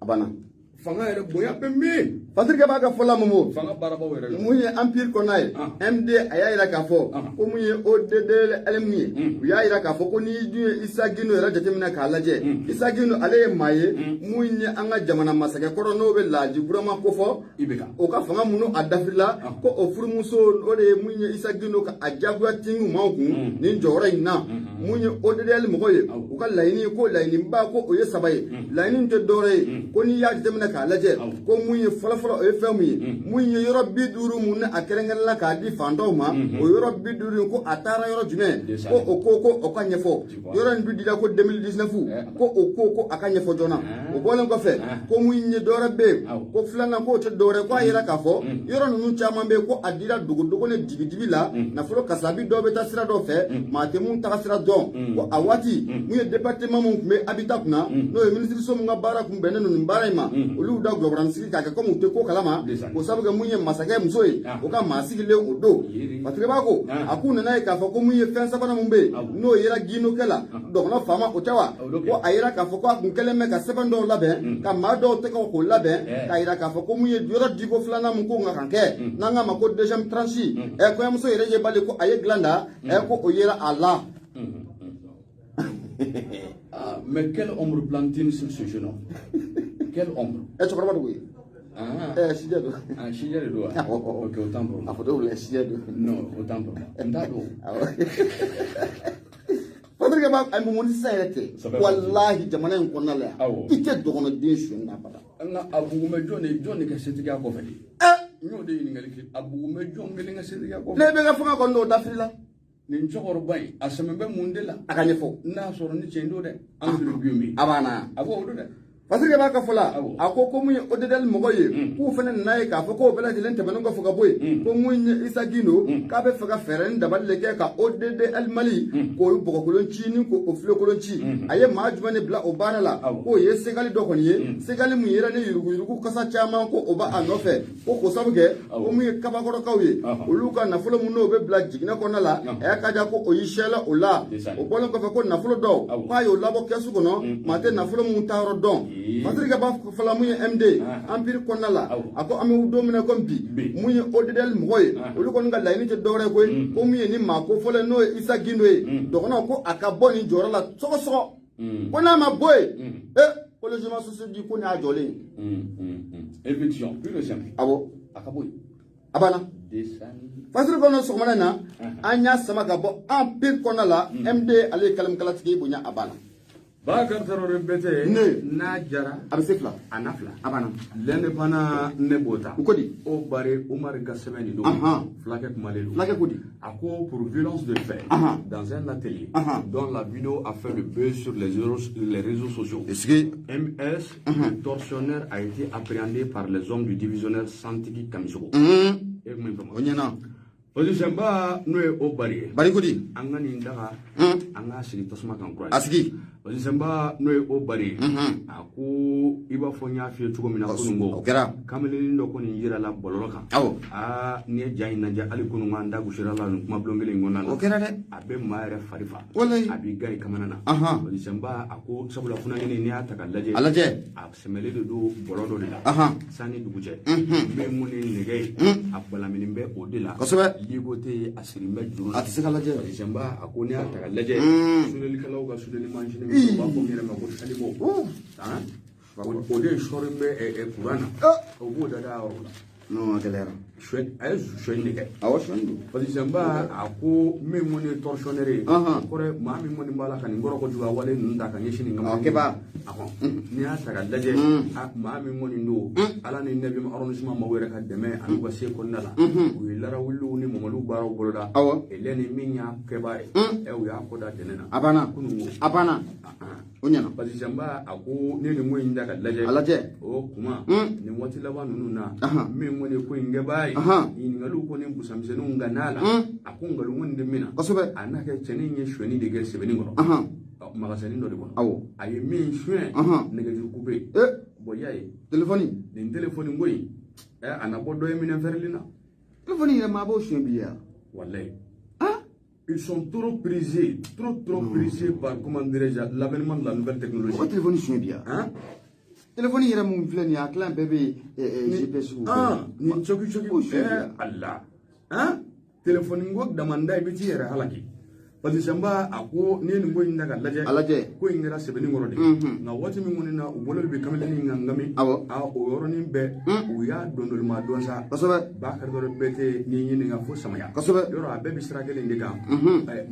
a banna fanga yɛrɛ bonya bɛ min Patrikɛ b'a ka fɔ la Momo fanga baarabaw yɛrɛ mun ye empire kɔnɔ ye MD a y'a yira k'a fɔ ko mun ye ODDLM ye u y'a yira k'a fɔ ko n'i dun ye Isa Gino yɛrɛ jateminɛ k'a lajɛ Isa Gino ale ye maa ye mun ye an ka jamana masakɛ kɔrɔ n'o bɛ Laji Burama ko fɔ o ka fanga minnu a dafirila ko o furumuso o de ye mun ye Isa Gino ka a jagoya tingu maaw kun nin jɔyɔrɔ in na mun ye ODDL mɔgɔ ye u ka laɲini ko laɲiniba ko o ye 3 ye laɲini tɛ dɔwɛrɛ ye ko n'i y'a jateminɛ k'a lajɛ ko mun ye fɔlɔfɔlɔ o ye fɛn mun ye mun ye yɔrɔ 50 mun a kɛrɛnkɛrɛnla k'a di fantanw ma o yɔrɔ 50 ko a taara yɔrɔ jumɛn ko o ko o ka ɲɛfɔ yɔrɔ in bi dira ko 2019 ko o ko a ka ɲɛfɔ joona o bɔlen kɔfɛ ko mun ye dɔwɛrɛ bɛ yen ko filanan k'o tɛ dɔwɛrɛ ko a yira k'a fɔ yɔrɔ ninnu caman bɛ yen ko a dira dogodogo ni dibidibi la nafolo kasabi dɔw bɛ taa sira dɔ fɛ maa tɛ mun taga sira dɔn ko a waati mun ye département mun tun bɛ Habitat kunna n'o ye ministre mun ka baara kun bɛnnen don nin baara in ma olu da gulɔbɔrɔni sigi k'a kɛ comme u tɛ ko kalama o sabu kɛ mun ye masakɛ muso ye o ka maa sigilen o don Patrikɛ b'a ko a k'u nana ye k'a fɔ ko mun ye fɛn sabanan mun bɛ yen n'o yera Gino kɛ la dɔgɔnɔ faama o tɛ wa ko a yira k'a fɔ ko a kun kɛlen bɛ ka sɛbɛn dɔw labɛn ka maa dɔw tɛgɛw k'o labɛn k'a yira k'a fɔ ko mun ye yɔrɔ diko filanan mun ko nka kan kɛ n'an k'a ma ko deuxième tranche kɔɲɔmuso yɛrɛ ye bali ko a ye dilan da ko o yera a la Mais quelle ombre plantine sur ce genou? Quelle ombre? Eh, tu crois pas oui. Ah, Shijado. ah, Shijado. Ok, autant pour moi. Ah, faut oublier Shijado. Non, autant pour moi. Ndado. Parce que ma ay mo ni sayete. Wallahi jamana en konna la. Ite dogono den su na bada. Na abugume Johnny ka setiga ko fadi. Ñoo de ni ngali clip abugume Johnny nga setiga ko. Ne be ga fanga ko ndo dafrila. Ni nchokoro bay asembe munde la. Akanye fo. Na soro ni chendo de. Andu biumi. Abana. Abo do de. Parce que ba ka fola ako mu odedel mo goye ku fene nay ka fo ko bela dilen tabanu ko fuga boy ko mu Isa Gino ka be faga feren dabal leke ka odede al mali ko bogo kolon chini ko ofle kolon chi aye ma jumane bla obana la ko ye segali do kon ye segali mu yera ne yurugu kasa chama ko oba anofe ko sabuge ko mu kaba ko kawye oluka na fulo mu no be bla jigina ko nala e ka ja ko oyishela ola o bolon ko ko na fulo do ko ayo labo kesu ko no mate na fulo mu taro don parce que ba fala muye MD empire konala ako amu domina kompi muye odedel moy olu kon nga layni te dore ko ko muye ni mako fole no Isa Gino do kono ko akaboni jorala soko ko na ma boy ko le jema soso di ko na jole éviction plus simple abo akaboy abana desani parce que kono so mana anya sama gabo empire konala MD ale kalam kalatiki bunya abana Bakar Tarore Bete na jara abisefla anafla abana lende pana nebota ukodi o bare Omar Gassemeni do flake kumalelu flake kodi ako pour violence de fait dans un atelier dont la vidéo a fait le buzz sur les réseaux sociaux. Est-ce que MS le tortionnaire a été appréhendé par les hommes du divisionnaire Santiki Kamisoko. Et onyana Ozisemba noe o bari kodi angani ndaga anga sigi tosma kan kura asigi Ozisemba noe o bari aku iba fonya fi tugo mina kunungo kameli ndo koni yira la bololo kan ni jayi nanja ali kununga nda gushira la kuma blongele ngona no de abe maare farifa wallahi abi gay kamanana Ozisemba aku sabula funani ni ata kalaje alaje semele do bolodo de la sani duguje be muni negay abala minimbe odila ligote asirimbe juru atiseka laje Ozisemba aku ni ata kalaje suneli kalaw ga suneli manjine ba ko mere ma ko salibo o de shorimbe e kurana o bo dada o no galera shwe ay shwe ndike awo shwendu Ozisemba aku me moni tortionnaire kore ma mi moni mala kan ngoro ko duwa wale nda kan yeshini ngam keba ni ata kalaje ma mi moni ndo ala ni nabi ma arrondissement ma were ka deme anu ba se ko nala o lara wulu ni momalu baro boloda eleni minya keba e ya ko da denena abana abana onyana Ozisemba aku ni mo inda kalaje alaje o kuma ni wati laba nunu na me ngone ko ingeba ni ngalu ko ni busamse no nganala akungalu ngunde mina kosobe anaka cheni nye shweni de gel sebeni ngoro magasani ndo de bono awo aye min shwen nege ju couper boyaye téléphone ni téléphone ngoyi ana bodo emina ferlina téléphone ira ma bo shwen biya wallahi ils sont trop prisés prisés par comment dirais-je l'avènement de la nouvelle technologie o téléphone shwen biya téléphone ira mum fleni a clan bébé GPS ni choki Allah téléphone ngok damanda biti era halaki Ozisemba ako ni ngoyi ndaga alaje ko ingira sebeni ngoro de na wati mi ngoni na ubolol be kamele ni ngangami o yoro ni be o ya dondol ma donsa kosobe bakar do bete ni ni nga fo samaya kosobe yoro abe bi stragele ndika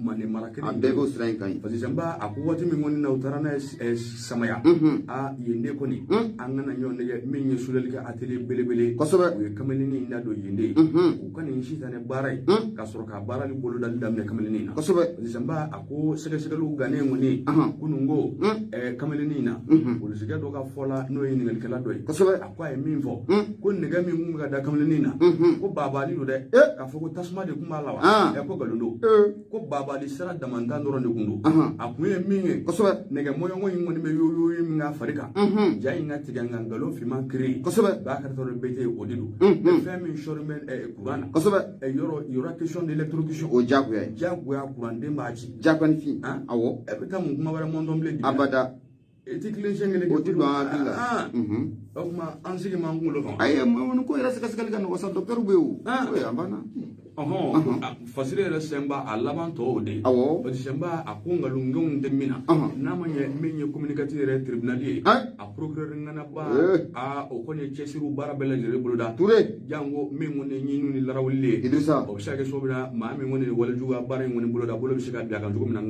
mane marakeni abe go strength Ozisemba ako wati mi ngoni na utarana samaya yende ko ni angana nyonde mi nyi sulelika atelier belebele kosobe o kamele ni ndado yende o kan ni shitane barai kasoro ka barali bolo dal damne kamele ni na kosobe Ozisemba ako sega-segalu gane ngoni kunungo kameleni na olusiga do ka fola no yini ngal kala doy akwa e minfo ko nega mi ngum ga da kameleni na ko babali do de ka foko tasma de kuma lawa ko galundo ko babali sara damanda ndoro ne gundo akuye minge nega moyo ngoni ngoni me yoyo nga farika jayi nga tiganga ngalo fi man kri ba ka to bete odidu femi shormen kurana yoro question d'électrocution o jaguya kurande maji Japan fi awo ebita mu kuma bare mondom le di abada etikle jengele o ti do adila kuma ansigi mangulo kan aye mo ko ira sika sika kan ko sa docteur bewu o ya bana fasire yɛrɛ sɛnba a laban tɔw de parce que sɛnba a ko nkalondenw tɛ min na n'a ma ɲɛ min ye communicateur yɛrɛ tribunal ye a procureur ŋanaba o kɔni ye cɛsiriw baara bɛɛ lajɛlen boloda jango min kɔni ye ɲinini ni larawuli ye o bɛ se ka kɛ sababu la maa min kɔni ye walejuguya baara in kɔni boloda bolo bɛ se ka bin a kan cogo min na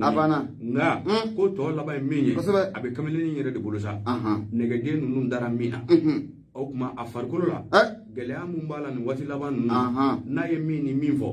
nka ko tɔ laban ye min ye a bɛ kamalenin yɛrɛ de bolo sa nɛgɛden ninnu dara min na o tuma a farikolo la gɛlɛya mun b'a la nin waati laban ninnu n'a ye min ni min fɔ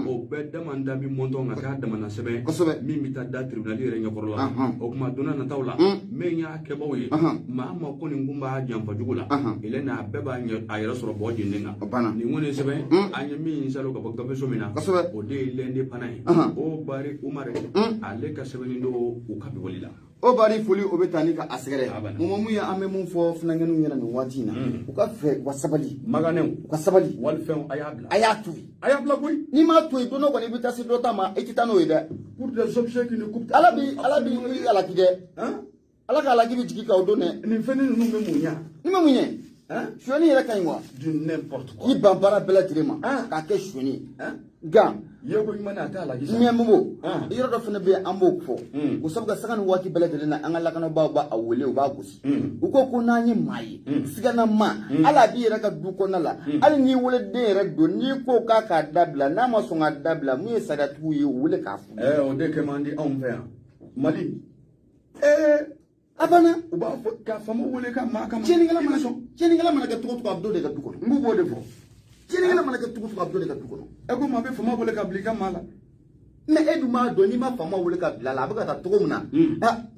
o bɛɛ dama dabi mɔntɔn ka k'a damana sɛbɛn min bɛ taa da tribunal yɛrɛ ɲɛkɔrɔ la o tuma donna nataw la min y'a kɛbaw ye maa ma ko nin kun b'a janfa jugu la ele n'a bɛɛ b'a a yɛrɛ sɔrɔ bɔ jenden kan nin kɔni sɛbɛn an ye min salo ka bɔ gafeso min na o de ye lɛnde pana ye o bari umare ale ka sɛbɛnni do u ka biboli la o bari foli o bɛ taa ni ka a sɛgɛrɛ mun ye an bɛ mun fɔ funakɛninw ɲɛna nin waati in na u ka fɛ u ka sabali maganɛw u ka sabali walifɛnw a y'a bila a y'a to yen a y'a bila koyi n'i m'a to yen don dɔ kɔni i bɛ taa se dɔ ta ma i tɛ taa n'o ye dɛ pour des objets qui ne coûtent ala bi alaki dɛ ala ka alaki bɛ jigin ka o don dɛ nin fɛn ninnu bɛ mun ɲɛ ni ma mun ɲɛ suɲɛni yɛrɛ ka ɲi wa du n'importe quoi k'i ban baara bɛɛ lajɛlen ma k'a kɛ suɲɛni nka yego ɲuman a t'a la ɲɛ mugu yɔrɔ dɔ fana bɛ yen an b'o fɔ o sabu ka saga ni waati bɛɛ lajɛlen na an ka lakanabaaw b'a wele u b'a gosi u ko n'an ye maa ye sigana maa ala b'i yɛrɛ ka du kɔnɔna la hali n'i wele den yɛrɛ don n'i ko k'a dabila n'a ma sɔn k'a dabila mun ye sagatigiw ye u wele k'a fɔ o de kɛ man di anw fɛ yan Mali a banna u b'a fɔ ka faama wele ka maa kama tiɲɛnikɛla mana kɛ cogo o cogo a bɛ dɔ de ka du kɔnɔ n b'o de fɔ tiɲɛnikɛla mana kɛ cogo o cogo a bɛ dɔ de ka du kɔnɔ e ko maa bɛ faama wele ka bila i ka maa la mais e dun b'a dɔn n'i ma faama wele ka bila a la a bɛ ka taa cogo min na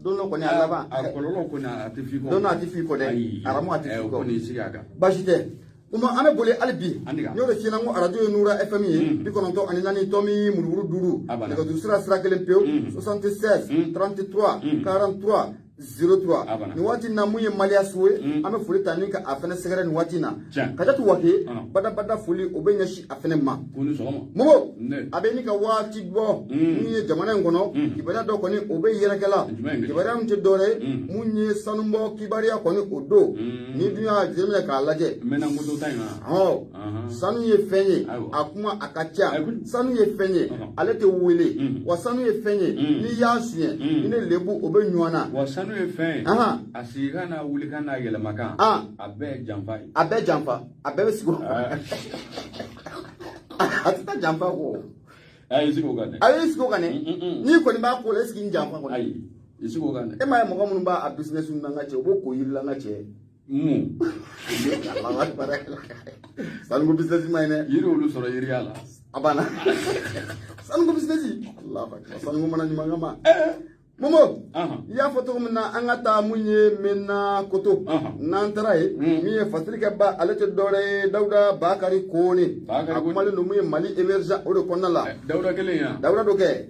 don dɔ kɔni a laban a kɔlɔlɔ kɔni a tɛ f'i kɔ don dɔ a tɛ f'i kɔ dɛ aramu a tɛ f'i kɔ kɔni sigi a kan baasi tɛ kuma an bɛ boli hali bi n y'o de f'i ɲɛna n ko arajo ye Nura FM ye 94 tɔmi murumuru 5 nɛgɛjuru sira kelen pewu 76 33 43 03 ni waati na mun ye Maliya su ye an bɛ foli ta ni ka a fɛnɛ sɛgɛrɛ ni waati na Kajatu Wake badabada foli o bɛ ɲɛsin a fɛnɛ ma Momo a bɛ ni ka waati bɔ min ye jamana in kɔnɔ kibaruya dɔ kɔni o bɛ yɛrɛkɛla kibaruya min tɛ dɔwɛrɛ ye mun ye sanubɔ kibaruya kɔni o don ni dun y'a jateminɛ k'a lajɛ sanu ye fɛn ye a kuma a ka ca sanu ye fɛn ye ale tɛ wele wa sanu ye fɛn ye n'i y'a suɲɛ i ni lebu o bɛ ɲɔgɔn na sanu ye fɛn ye a sigi kan n'a wuli kan n'a yɛlɛma kan a bɛɛ ye janfa ye a bɛɛ janfa a bɛɛ bɛ sigi o kan a tɛ taa janfa kɔ a y'i sigi o kan dɛ a y'i sigi o kan dɛ n'i kɔni b'a ko la e sigi n janfa kɔni ayi i sigi o kan dɛ e m'a ye mɔgɔ minnu b'a business na n ka cɛ u b'o ko yiri la n ka cɛ mun sanuko business ma ye dɛ yiri olu sɔrɔ yiriya la a banna sanuko business sanuko mana ɲuman kama Momo i y'a fɔ cogo min na an ka taa mun ye Mena Koto n'an taara ye min ye fasirikɛba ale tɛ dɔwɛrɛ ye Dawuda Bakari Kone a kumalen don mun ye Mali émergent o de kɔnɔna la Dawuda kelen ya Dawuda dɔ kɛ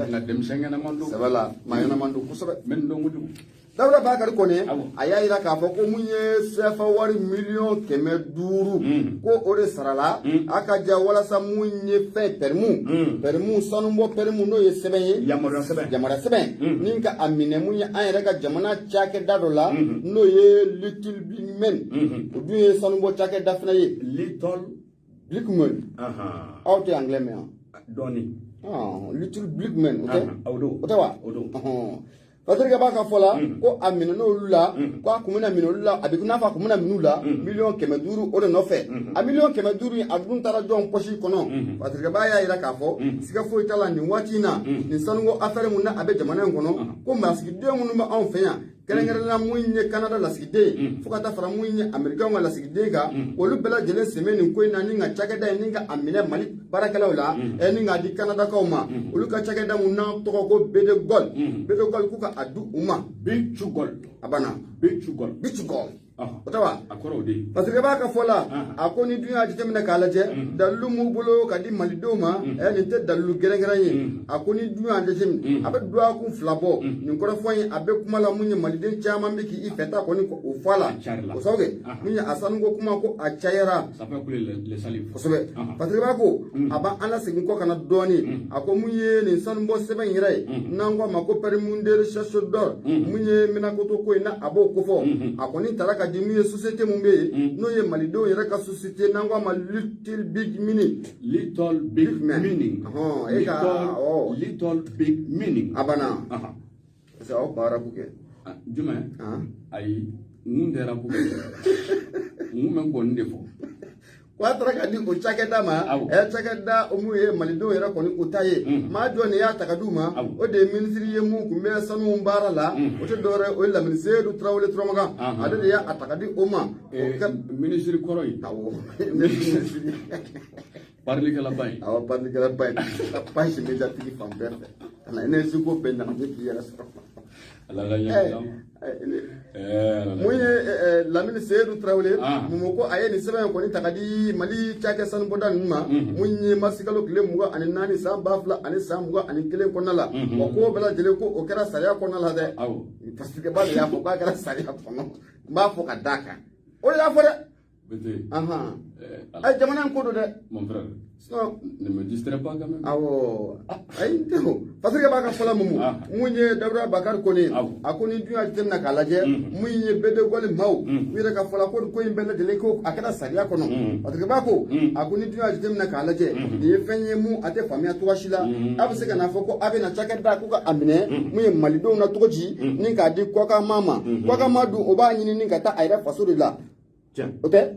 nka denmisɛn ɲɛnaman don sabala maa ɲɛnaman don kosɛbɛ min don kojugu Dawuda Bakari Kone a y'a yira k'a fɔ ko mun ye CFA wari 500,000 ko o de sarala a ka ja walasa mun ye fɛn permis sanubɔ permis n'o ye sɛbɛn ye yamaruya sɛbɛn ni ka a minɛ mun ye an yɛrɛ ka jamana cakɛda dɔ la n'o ye Little Big Men o dun ye sanubɔ cakɛda fana ye Little Big Men aw tɛ anglais mɛn yan dɔɔni Little Big Men o tɛ wa o don Patrick b'a ka fɔ la ko a minɛ n'olu la ko a kun bɛna minɛ olu la a bɛ n'a fɔ a kun bɛna minɛ olu la 500,000 o de nɔfɛ a 500,000 a dun taara jɔn poche kɔnɔ Patrick b'a y'a yira k'a fɔ siga foyi t'a la nin waati in na nin sanuko affaire mun na a bɛ jamana in kɔnɔ ko lasigiden minnu bɛ anw fɛ yan kɛrɛnkɛrɛnnenya mun ye Canada lasigiden fo ka taa fara mun ye Américain ka lasigiden kan olu bɛɛ lajɛlen sɛmɛ nin ko in na ni ka cakɛda ye ni ka a minɛ Mali baarakɛlaw la ni k'a di Canadakaw ma olu ka cakɛda mun n'an tɔgɔ ko Bedegol k'u ka a di u ma Bichugol a banna Bichugol o tɛ wa a kɔrɔ o de ye parce que b'a ka fɔ la a ko ni dun y'a jateminɛ k'a lajɛ dalilu m'u bolo ka di malidenw ma nin tɛ dalilu gɛrɛgɛrɛ ye a ko ni dun y'a jateminɛ a bɛ duwa kun fila bɔ nin kɔrɔfɔ in a bɛ kuma la mun ye maliden caman bɛ k'i fɛ ta kɔni o fɔ a la o sababu kɛ mun ye a sanuko kuma ko a cayara kosɛbɛ parce que b'a ko a b'an lasegin kɔ ka na dɔɔni a ko mun ye nin sanubɔ sɛbɛn yɛrɛ ye n'an ko a ma ko permis de recherche d'or mun ye Mena Koto ko in na a b'o kofɔ a kɔni taara ka di min ye société mun bɛ yen n'o ye malidenw yɛrɛ ka société n'an ko ma Little Big Meaning. Little Big Meaning. Little Big Meaning. Abana. Parce que aw ka arabu kɛ. Jumɛn? Ayi, mun tɛ arabu kɛ. Mun bɛ kɔni de fɔ. Wa taara ka di o cakɛda ma cakɛda o mun ye malidenw yɛrɛ kɔni o ta ye maa jɔ nin y'a ta ka d'u ma o de ye minisiri ye mun tun bɛ sanu baara la o tɛ dɔwɛrɛ o ye Lamini Seydou Traoré Turamagan ale de y'a ta ka di o ma minisiri kɔrɔ ye awɔ parlikɛla ba ye awɔ parlikɛla ba ye ka page médiatique fan bɛɛ fɛ ka na énergie ko bɛɛ ɲagami k'i yɛrɛ sɔrɔ mun ye Lamini Seydou Traoré mun ko a ye nin sɛbɛn kɔni ta ka di Mali cakɛ sanubɔda ninnu ma mun ye marsikalo tile 24 san 2021 kɔnɔna la wa ko bɛɛ lajɛlen ko o kɛra sariya kɔnɔna la dɛ parce que ba de y'a fɔ k'a kɛra sariya kɔnɔ n b'a fɔ ka d'a kan o de y'a fɔ dɛ jamana in ko don dɛ mon frère ne me distrais pas quand même awɔ ayi tɛ o parce que b'a ka fɔla mun ye Dawuda Bakari Kone a ko ni dun y'a jateminɛ k'a lajɛ mun ye BD Gɔli maaw u yɛrɛ ka fɔla ko in bɛɛ lajɛlen ko a kɛra sariya kɔnɔ parce que b'a ko a ko ni dun y'a jateminɛ k'a lajɛ nin ye fɛn ye mun a tɛ faamuya cogoya si la a bɛ se ka n'a fɔ ko a bɛ na cakɛda ko ka a minɛ mun ye malidenw na cogo di ni k'a di kɔkama ma kɔkama dun o b'a ɲini ni ka taa a yɛrɛ faso de la o tɛ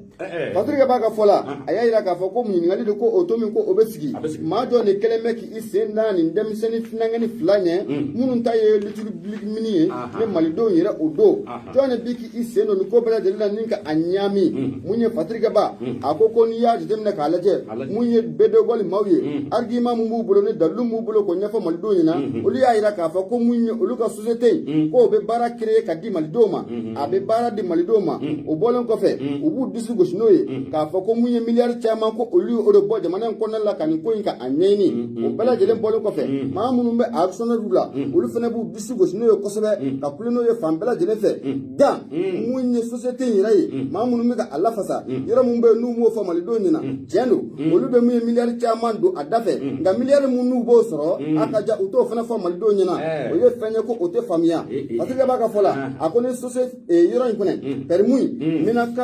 Patrick b'a ka fɔ la a y'a yira k'a fɔ ko ɲininkali de ko o to min ko o bɛ sigi maa jɔ de kɛlen bɛ k'i sen da nin denmisɛnnin finankɛni fila ɲɛ minnu ta ye Little Big Meaning ye ni malidenw yɛrɛ o don jɔn de bi k'i sen don nin ko bɛɛ lajɛlen na ni ka a ɲaami mun ye Patrick ba a ko ko n'i y'a jateminɛ k'a lajɛ mun ye BD Gɔli maaw ye argument mun b'u bolo ni dalilu mun b'u bolo k'o ɲɛfɔ malidenw ɲɛna olu y'a yira k'a fɔ ko mun ye olu ka société ko o bɛ baara créer ka di malidenw ma a bɛ baara di malidenw ma o bɔlen kɔfɛ u b'u disi gosi n'o ye k'a fɔ ko mun ye miliyari caman ko olu o de bɔ jamana in kɔnɔna la ka nin ko in ka a ɲɛɲini o bɛɛ lajɛlen bɔlen kɔfɛ maa minnu bɛ actionnaire la olu fana b'u disi gosi n'o ye kosɛbɛ ka kule n'o ye fan bɛɛ lajɛlen fɛ nka mun ye société in yɛrɛ ye maa minnu bɛ ka a lafasa yɔrɔ mun bɛ yen n'u m'o fɔ malidenw ɲɛna tiɲɛ don olu bɛ mun ye miliyari caman don a da fɛ nka miliyari mun n'u b'o sɔrɔ a ka ja u t'o fana fɔ malidenw ɲɛna o ye fɛn ye ko o tɛ faamuya parce que b'a ka fɔ la a ko ni société yɔrɔ in fɛnɛ permis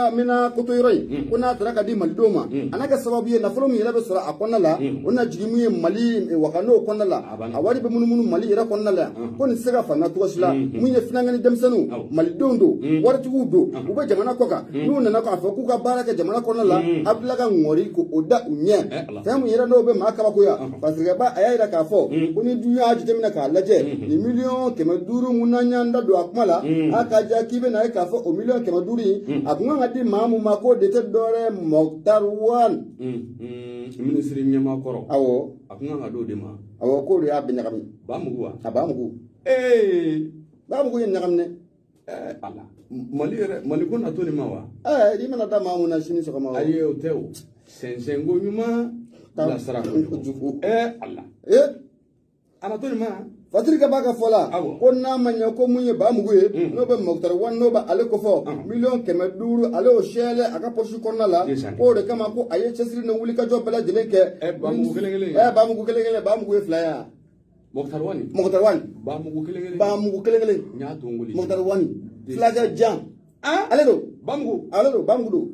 mina koto yɔrɔ in ko n'a taara ka di malidenw ma a n'a kɛ sababu ye nafolo min yɛrɛ bɛ sɔrɔ a kɔnɔna la o na jigin mun ye Mali wakano kɔnɔna la a wari bɛ munumunu Mali yɛrɛ kɔnɔna la ko nin tɛ se ka faamuya cogo si la mun ye finankɛni denmisɛnninw malidenw don waritigiw don u bɛ jamana kɔ kan n'u nana k'a fɔ k'u ka baara kɛ jamana kɔnɔna la a bila ka ŋɔri ko o da u ɲɛ fɛn mun yɛrɛ n'o bɛ maa kabakoya parce que a y'a yira k'a fɔ ko ni dun y'a jateminɛ k'a lajɛ nin 500,000 mun n'an y'an da don a kuma la a ka ja k'i bɛ na ye k'a fɔ o 500,000 in a kun kan ka di maa mun ma ko de tɛ dɔwɛrɛ Mokhtar Wan minisiri ɲɛmaakɔrɔ awɔ a kun kan ka d'o de ma awɔ k'o de y'a bɛɛ ɲagami Bamugu wa a Bamugu Bamugu ye ɲagami dɛ ala Mali ko na to nin ma wa n'i mana da maa mun na sini sɔgɔma ayi o tɛ o sɛnsɛnko ɲuman bilasira kojugu ala a na to nin ma Patrick b'a ka fɔ la ko n'a ma ɲɛ ko mun ye Bamugu ye n'o bɛ Mokhtar Wan n'o bɛ ale kofɔ 500,000 ale y'o sɛlɛ a ka poche kɔnɔna la k'o de kama ko a ye cɛsiri ni wulikajɔ bɛɛ lajɛlen kɛ Bamugu kelen Bamugu ye fila ya Mokhtar Wan Bamugu kelen n y'a to n wuli Mokhtar Wan filakɛ jan ale don Bamugu don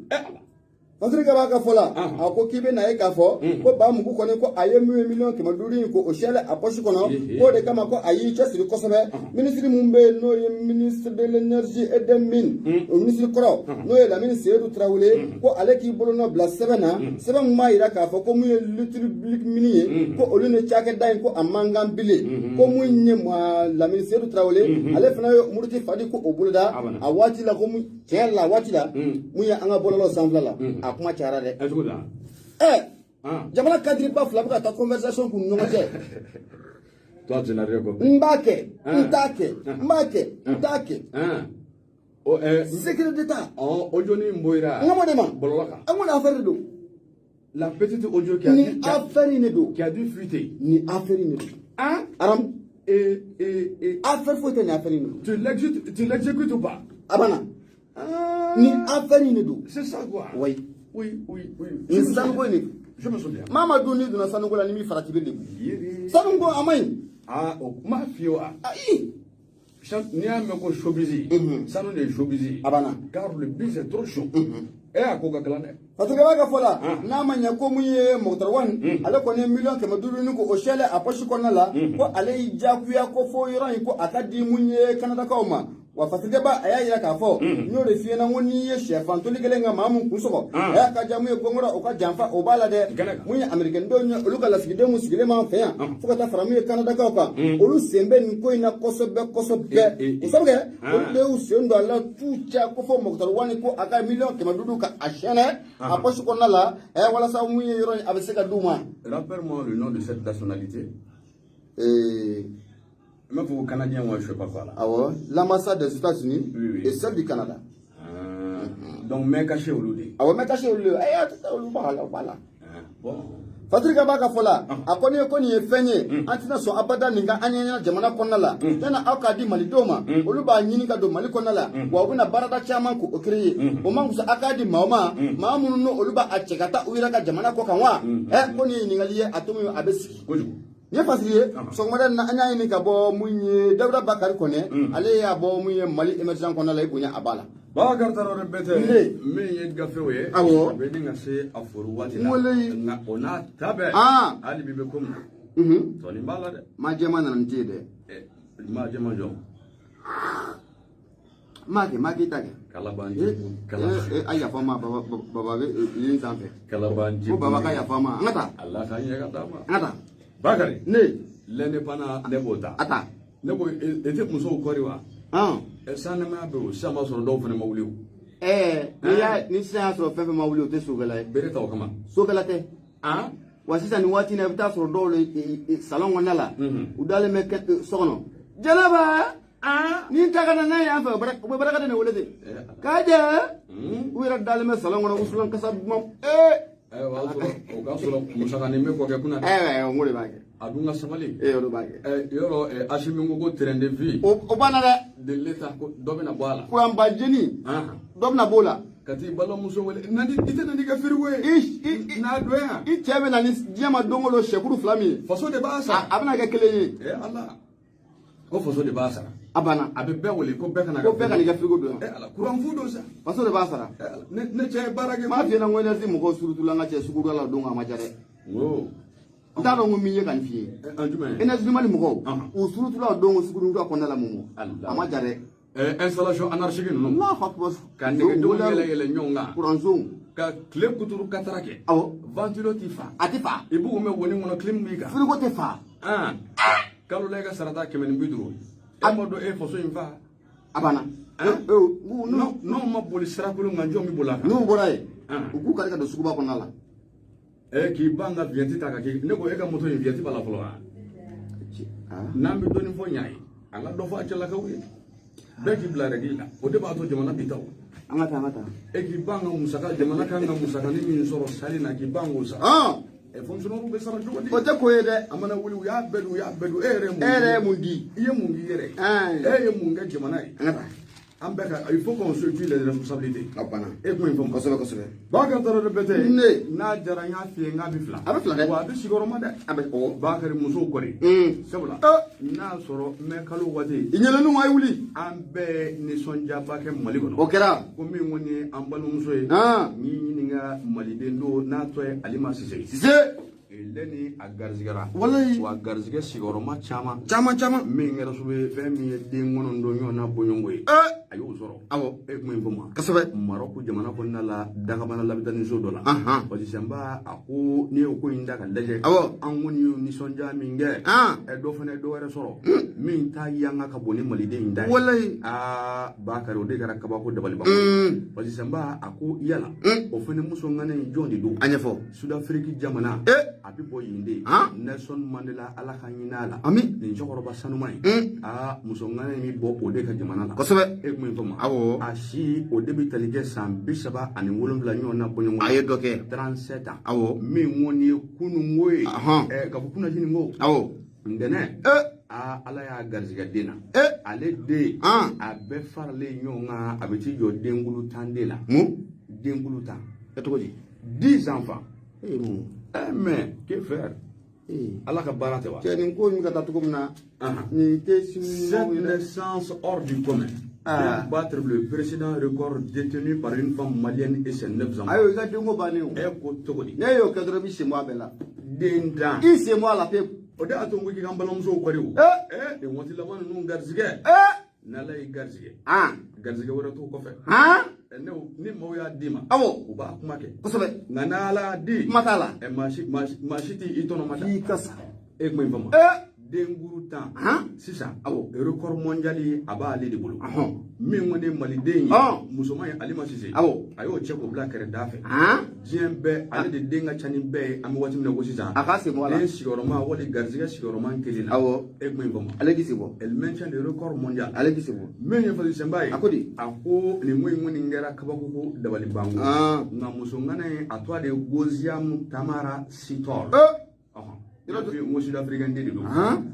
Patrick b'a ka fɔ la a ko k'i bɛ na ye k'a fɔ ko Bamugu kɔni ko a ye 500,000 in ko o sɛlɛ a poche kɔnɔ k'o de kama ko a y'i cɛsiri kosɛbɛ minisiri mun bɛ yen n'o ye ministre de l'énergie et des mines o minisiri kɔrɔ n'o ye Lamini Seydou Traoré ko ale k'i bolo nɔ bila sɛbɛn na sɛbɛn mun b'a yira k'a fɔ ko mun ye Little Big Meaning ye ko olu ni cakɛda in ko a man kan bilen ko mun ye Lamini Seydou Traoré ale fana ye Muruti Fadi ko o boloda a waati la ko tiɲɛ la a waati la mun ye an ka bɔlɔlɔ sanfɛla la a kuma cayara dɛ jamana kadiri ba fila bɛ ka taa conversation k'u ni ɲɔgɔn cɛ n b'a kɛ n t'a kɛ n t'a kɛ secret d'état audio ni mboira n ka mo de ma bɔlɔlɔ kan an ko ni affaire de don la petite audio ni affaire in de don qui a dû fuiter ni affaire in de don aram affaire foyi tɛ ni affaire in de don tu l'exécutes ou pas abana ni affaire in de don c'est ça quoi oui ni sanuko ni je me souviens Mamadou ni donna sanuko la ni mi farati be de sanuko amai o ma fio ayi Ni a meko showbiz. Sanu de showbiz. Abana. Car le biz est trop chaud. A ko ka galane. Parce que baka fola na manya ko muye motorwan ale ko ne million ke maduru ni ko oshele aposhi ko nala ko ale jakuya ko fo yoran ko akadi munye Canada ka oma wa fasige ba aya ira ka fo no re fie na woni ye chef antoli gelenga mamu kusoko aya ka jamu ye gongora o ka jamfa o bala de munye American do nyo oluka la sigide mu sigide ma fe ya fuka ta faramu ye Canada ka ka olu sembe ni ko ina kosobe usabe o de usendo ala tucha ko fo motorwan ko aka million ke maduru ka ashene aposhi ko nala wala sa muye yoran abeseka duma. Rappelle-moi le nom de cette nationalité. Mais pour Canadien, moi je sais pas quoi là. Ah ouais, l'ambassade des États-Unis et celle du Canada. Donc, mais caché au loup. Ah ouais, mais caché au loup. Voilà. Bon. Fatrika baka fola akoni koni efenye antina so abada ninga anyanya jamana konala tena akadi malidoma oluba nyini ka do mali konala wa obuna barada chairman ko okriye o mangu sa akadi maoma maamunu no oluba achekata uira ka jamana ko kanwa koni ningaliye atomi abesi ye fasiriye sogmada na anya ni ka bo munye dawda bakari kone ale ya bo munye mali emergent konala ibunya abala Bakar tarore bete me ye gafewe be dinga se aforu wati na ona tabe ali bibe kum to ni bala de ma jema na ntide ma jema jo magi tage kalabanji aya fama baba be yin zambe kalabanji ko baba ka ya fama ngata Allah ka yin ga dama ngata bakari ne lene pana nebota ata nebo ete muso koriwa Essa não é boa, se a moça não for uma mulher. Ni sa so fefe ma wuli o te sugala Bereta o kama. Sugala te. Wasisa ni wati na bita so do le salon wanala. Udale me ket sono. Janaba ni taga na ya fa baraka ne wolede. Kaja wira dale me salon wana usulan kasab mom. Wa so o ga so musaka ne me ko ke kuna. Ngole baake. Adunga samali. Oro baake. Yoro ashimi ngo trende vie. O bana de l'État dobina boala ko amba jeni dobna bola kati balo muso wele nandi ite nandi ka firwe na doya itebe na ni diama dongolo shekuru flami faso de basa abana ka keleye Allah ko faso de basa abana abe be wele ko be kana ko be kana ka firgo do Allah kuran fudo sa faso de basa ne che barage ma fi na ngwena zi mo ko surutu la nga che suguru la donga ma jare wo ndaro ngo miye kan fi ena zuma ni mo ko usurutu la dongo suguru ndo ko ndala mo ama jare installation anarchique non Allah akbar kan ne do yele nyonga kuranzong ka clé kuturu katarake ventilo tifa atifa ibu me woni ngono clim miga frigo te fa kalu lega sarata kemen biduru amodo e foso infa abana no ma boli sarakulu nganjo mi bolaka no boray uku karika do sukuba ko nala ki banga vienti taka ki ne ko e ka moto vienti bala folo nambi doni fo nyaay anga do fa acala ka wi be ki bla regila o de ba to jamana bitaw angata e ki banga musaka jamana kanga musaka ni min soro sali na ki bango sa e fonctionnaire be sara jogodi o te ko yede amana wuli ya bedu ere mundi iye mundi yere ye munga jamana angata il faut qu'on se tue les responsabilités. Et comment il faut qu'on se fasse. Bakar tarore bete. Na jara nya fi nga bi fla. Wa bi sigoro ma de. Bakar muso kori. Sabula. Na soro me kalu wati. Inyele nu way wuli. Ambe ni sonja bake mali kono. Okera. Ko mi woni ambalu muso e. Ni nga mali dendo na toy alima sise. Sise. Leni agarzigara wallahi wa garzige sigoro ma chama mi ngara sube fe mi de ngono ndo nyona bonyongo e ayo zoro awo e ko mboma kasabe maroko jamana ko nala daga bana labitani so dola wadi samba ako ni ko inda ka leje awo an woni ni sonja mi nge e do fane do wara soro min ta yanga ka boni malide inda wallahi bakari o de gara ka ba ko dabali ba wadi samba ako yala o fane muso ngane jondi do anyefo South Africa jamana abi boyinde Nelson Mandela ala kanyinala ni jokoroba sanumai muso ngane mi bo o de ka jamana la kosobe e ko mboma awo ashi o debi talige sam bisaba ani wolum la nyona bonyo aye doke 37 ans awo mi ngoni kunu ngoy ka kuna jini ngo awo ndene ala ya garziga dena ale de a be farle nyonga abeti jo dengulu tandela dengulu tan 10 enfants mais que faire Allah ka baara tɛ wa cɛ nin ko in bɛ ka taa cogo min na nin tɛ cette naissance hors du commun battre le président record détenu par une femme malienne et ses 9 ans ayo i ka denko bannen o ko cogo di ne y'o kɛ dɔrɔn i b'i sen bɔ a bɛɛ la den dan i sen bɔ a la pewu o de y'a to n ko k'i ka n balimamusow kɔri o nin waati laban ninnu garizigɛ n'ala y'i garizigɛ garizigɛ wɛrɛ t'o kɔfɛ ni maaw y'a d'i ma u b'a kuma kɛ kosɛbɛ nka n'ala y'a di kuma t'a la maa si t'i tɔnɔma da i ka sa e kuma in fama den guru tan sisan record mondial a b'ale de bolo min ko ne maliden ye musoman ye Alima Sise a y'o cɛ k'o bila kɛrɛda fɛ diɲɛ bɛɛ ale de den ka ca ni bɛɛ ye an bɛ waati min na ko sisan a ka sen bɔ a la den sigiyɔrɔma wali garizigɛ sigiyɔrɔma kelen na e kuma in fama ale k'i sen bɔ elle maintient le record mondial ale k'i sen bɔ min ye fasisenba ye a ko di a ko nin ko in kɔni kɛra kabako dabali banko nka muso ŋana ye a tɔgɔ de ye Goziam Tamara Sitor mo sud-africain de don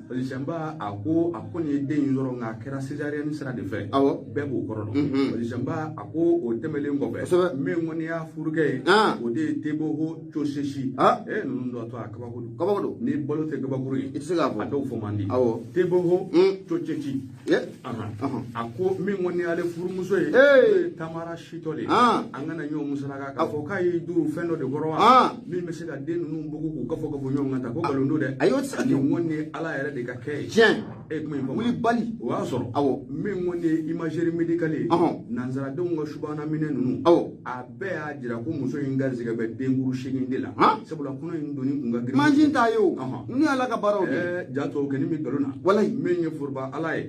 Falisenba a ko nin ye den in sɔrɔ nka a kɛra césarienne sira de fɛ bɛɛ b'o kɔrɔ dɔn Falisenba a ko o tɛmɛlen kɔfɛ min kɔni y'a furukɛ ye o de ye Teboho Tchosesi ninnu dɔ to a kabako don ni balo tɛ kabakuru ye i tɛ se k'a fɔ a dɔw fɔ man di Teboho Tchosesi a ko min kɔni y'ale furumuso ye n'o ye Tamara Sitor ye an kana ɲɔgɔn musalaka k'a fɔ k'a y'i duru fɛn dɔ de kɔrɔ wa min bɛ se ka den ninnu bugu k'u kafɔ ɲɔgɔn kan ta ko don dɛ a y'o sigi ŋɔni ye ala yɛrɛ de ka kɛ ye tiɲɛ e kuma in fɔ wuli bali o y'a sɔrɔ min ŋɔni ye imagerie médicale ye nanzaradenw ka subahana minɛ ninnu a bɛɛ y'a jira ko muso in garizigɛ bɛ denkuru 8 de la sabula kɔnɔ in doni kun ka girin manjin t'a ye o ni ala ka baaraw de ja tɔw kɛ ni min nkalon na walayi min ye foroba ala ye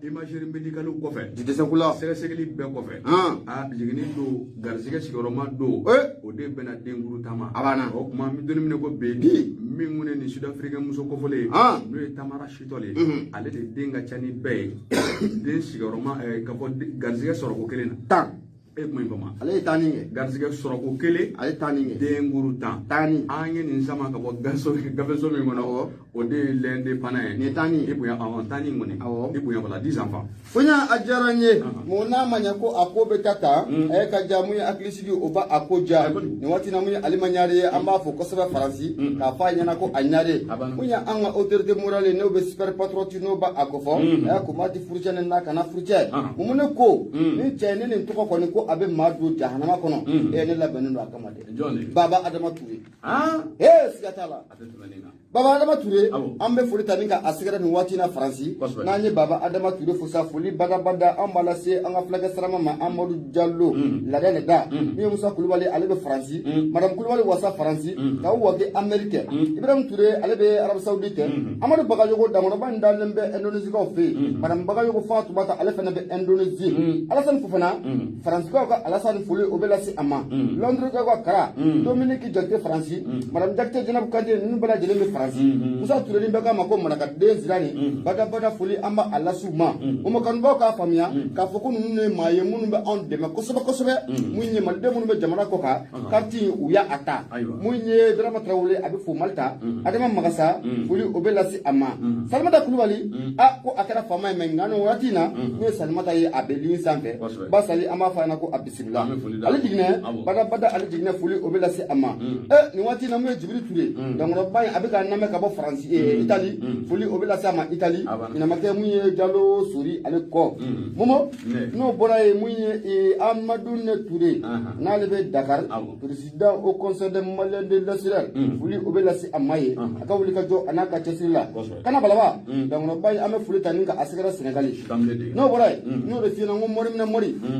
imagerie médicale kɔfɛ dɛsɛkula sɛgɛsɛgɛli bɛɛ kɔfɛ jiginni don garizigɛ sigiyɔrɔma don o de bɛna denkuru taama a banna o kuma min doni minɛ ko bebi min ŋun ni sud-africain muso kɔfɔlen n'o ye Tamara Sitor ye ale de den ka ca ni bɛɛ ye den sigiyɔrɔma ka fɔ garizigɛ sɔrɔko kelen na e kuma in fama ale ye tanni kɛ garizigɛ sɔrɔko kelen ale tanni kɛ den guru tanni an ye nin sama ka bɔ gafeso min kɔnɔ o de ye l'indépendant ye nin tanni e bonya tanni kɔni e bonya bala 10 enfants fonya a diyara n ye mun n'a ma ɲɛ ko a ko bɛ ka tan a ye ka ja mun ye hakilisigi o ba a ko ja nin waati na mun ye Alima Ɲare ye an b'a fɔ kosɛbɛ Faransi k'a fɔ a ɲɛna ko a Ɲare mun ye an ka autorité morale n'o bɛ super patriote n'o ba a ko fɔ a ko maa ti furucɛ ne na kana furucɛ mun ne ko ni cɛ ni nin tɔgɔ kɔni ko a bɛ maa don jahanama kɔnɔ ne labɛnnen don a kama dɛ Baba Adama Ture siga t'a la Baba Adama Ture an bɛ foli ta ni ka a sɛgɛrɛ nin waati na Faransi n'an ye Baba Adama Ture fo sa foli badabada an b'a lase an ka fulakɛ sarama ma Amadu Diallo laada ne da min ye Musa Kulubali ale bɛ Faransi Madame Kulubali wasa Faransi k'aw wage Amérique Ibrahim Ture ale bɛ Arabu Saoudite Amadu Bagayogo Daŋɔrɔba in dalen bɛ Indonésikaw fɛ yen Madame Bagayogo Fatumata ale fana bɛ Indonésie Alassane Fofana Faransikaw ka Alassane foli o bɛ lase a ma Londres ka Kara Dominique Jakite Faransi Madame Jakite Janabu Kante ninnu bɛɛ lajɛlen bɛ Faransi Musa Ture ni bɛ k'a ma ko Manakaden Zirani badabada foli an b'a a lase u ma kanubaw k'a faamuya k'a fɔ ko ninnu ye maa ye minnu bɛ anw dɛmɛ kosɛbɛ kosɛbɛ mun ye maliden minnu bɛ jamana kɔ kan kariti u y'a ta mun ye Darama Tarawele a bɛ fo Malita Adama Magasa foli o bɛ lase a ma Salimata Kulubali ko a kɛra faama ye mais nka nin waati in na n'o ye Salimata ye a bɛ ligne sanfɛ Basali an b'a fɔ a ɲɛna ko a bisimila ale jiginɛ badabada ale jiginɛ foli o bɛ lase a ma nin waati in na mun ye Jibiri Ture Daŋɔrɔba in a bɛ k'a lamɛn ka bɔ Faransi Itali foli o bɛ lase a ma Itali ɲinamakɛ mun ye Jalo Sori ale kɔ Momo n'o bɔra ye mun ye Amadou Ne Touré n'ale bɛ Dakar président au conseil des Maliens de l'Israël foli o bɛ lase a ma ye a ka wuli ka jɔ a n'a ka cɛsiri la kana balaba Daŋɔrɔba in an bɛ foli ta ni ka a sɛgɛrɛ Sénégali n'o bɔra ye n'o de f'i ɲɛna ko mɔri minɛ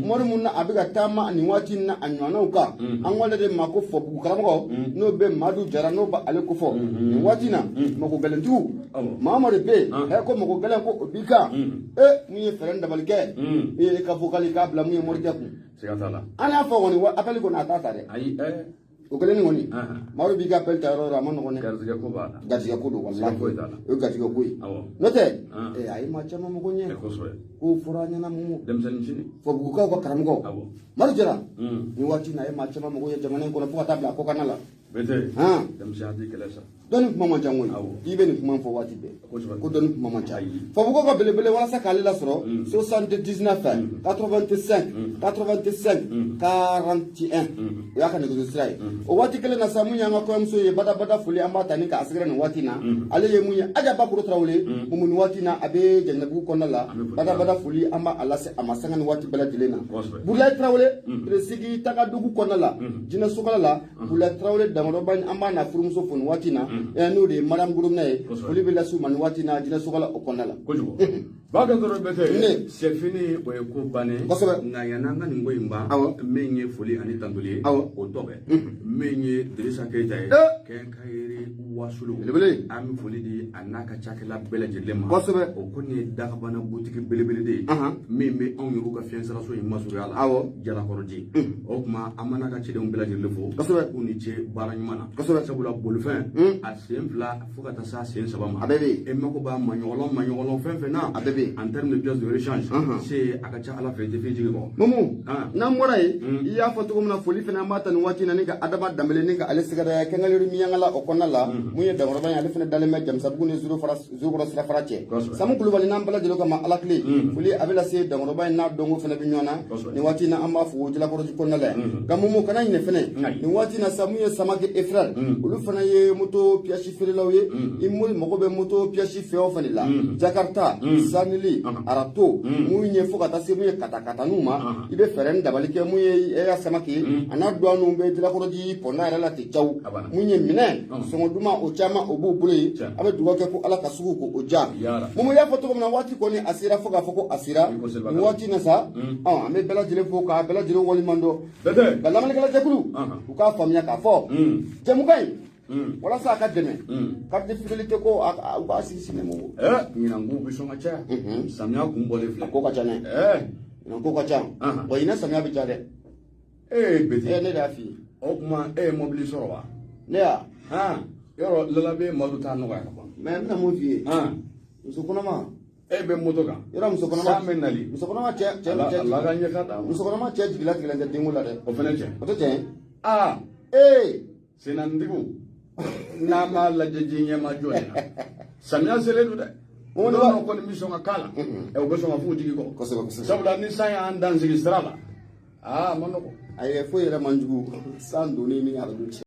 mɔri mun na a bɛ ka taama nin waati in na a ɲɔgɔnnaw kan an ko ale de ma ko Fɔbugu karamɔgɔ n'o bɛ Madu Jara n'o bɛ ale ko fɔ nin waati in na mako gɛlɛntigiw Mahamadu bɛ ko mako gɛlɛn ko o b'i kan mun ye fɛɛrɛ dabalikɛ ka fɔ k'ale k'a bila mun ye morikɛ kun an y'a fɔ kɔni appel kɔni a t'a ta dɛ o kɛlen ni kɔni Mahamadu b'i ka appel ta yɔrɔ yɔrɔ a ma nɔgɔn dɛ garijɛgɛ ko don walahi o ye garijɛgɛ ko ye n'o tɛ a ye maa caman mago ɲɛ k'o fɔra an ɲɛna mun Fɔbugukaw ka karamɔgɔ Madu Jara nin waati in na a ye maa caman mago ɲɛ jamana in kɔnɔ fo ka taa bila a kɔkanna la denmisɛnya tɛ kɛlɛ sa dɔnni kuma man ca koyi i bɛ nin kuma fɔ waati bɛɛ ko dɔnni kuma man ca fabuko ka belebele walasa k'ale lasɔrɔ 79 85 85 41 o y'a ka nɛgɛso sira ye o waati kelen na sa mun y'an ka kɔɲɔmuso ye badabada foli an b'a ta ni k'a sɛgɛrɛ nin waati na ale ye mun ye Aja Bakuru Tarawele mun nin waati na a bɛ Janginɛbugu kɔnɔna la badabada foli an b'a lase a ma sanga ni waati bɛɛ lajɛlen na Burulayi Tarawele Sigi Tagadugu kɔnɔna la Jinɛ Sokala la Burulayi Tarawele Damadɔba an b'a na furumuso fo nin waati na n'o de ye Madame Goromina ye foli bɛ lase u ma nin waati na Jinɛ Sokala o kɔnɔna la ba dɔ dɔrɔn bɛ tɛ sɛfini o ye ko bannen nka yan'an ka nin ko in ban min ye foli ani tantoli ye o tɔ bɛ min ye Dirisa Keyita ye Kɛnkayiri Wasolo an bɛ foli di a n'a ka cakɛla bɛɛ lajɛlen ma o kɔni ye Dagabana butigi belebele de ye min bɛ anw yɛrɛ ka fiɲɛsiraso in masurunya la Jalakɔrɔji o tuma an mana ka cidenw bɛɛ lajɛlen fo k'u ni ce baara ɲuman na sabula bolifɛn a sen 2 fo ka taa se a sen 3 ma e mako b'a maɲɔgɔlɔn fɛn fɛn na en termes de pièces de rechange c'est a ka ca Ala fɛ i tɛ fɛn jigi kɔ Mumu n'an bɔra yen i y'a fɔ cogo min na foli fana an b'a ta nin waati na ni ka Adama Danbele ni ka ale sɛgɛrɛ Kɛnkayiri Miɲankala o kɔnɔna la mun ye Dankɔrɔba ye ale fana dalen bɛ Jamisabugu ni Zurukɔrɔ sirafara cɛ Samu Kulubali n'an bɛɛ lajɛlen kama Ala tile foli a bɛ lase Dankɔrɔba in n'a dɔnko fana bɛ ɲɔgɔn na nin waati na an b'a fɔ Jalakɔrɔji kɔnɔna la nka Mumu kana ɲinɛ fɛnɛ nin waati na sa mun ye Samake et frère olu fana ye moto pièce feerelaw ye i mago bɛ moto pièce fɛn o fɛn la Jakarta Sanili Arato mun ye fo ka taa se mun ye katakataniw ma i bɛ fɛɛrɛ ni dabali kɛ mun ye Samake a n'a douane bɛ Jalakɔrɔji pɔnda yɛrɛ la ten caw mun ye minɛ sɔngɔ duman o caman o b'o bolo ye a bɛ dugawu kɛ ko Ala ka sugu ko o ja Mumu y'a fɔ cogo min na waati kɔni a sera fo k'a fɔ ko a sera nin waati na sa an bɛ bɛɛ lajɛlen fo k'a bɛɛ lajɛlen waliɲuman dɔn nka lamɛnnikɛla jɛkulu u k'a faamuya k'a fɔ jɛmukan in walasa a ka dɛmɛ carte de fidélité ko u b'a sigi sigi Mumu ɲinan bɛ sɔn ka caya samiya kun bɔlen filɛ ko ka ca dɛ ɲinan ko ka ca wa ɲinɛ samiya bɛ ca dɛ beti ne de y'a f'i ye o tuma e ye mobili sɔrɔ wa ne ya yɔrɔ lalabe malo t'a nɔgɔya ka ban mais n bɛna mun f'i ye muso kɔnɔma e bɛ moto kan yɔrɔ muso kɔnɔma san bɛ nali muso kɔnɔma cɛ Ala ka ɲɛ ka d'a ma muso kɔnɔma cɛ jigila tigɛlen tɛ denko la dɛ o fɛnɛ cɛ o tɛ tiɲɛ senantigiw n'a m'a lajɛ diɲɛ ɲɛma jɔ de la samiya selen don dɛ n'o kɔni bɛ sɔn ka k'a la u bɛ sɔn ka f'u jigi kɔ sabula ni san y'an dan sigi sira la a ma nɔgɔ a ye foyi yɛrɛ man jugu san donni ni arajo cɛ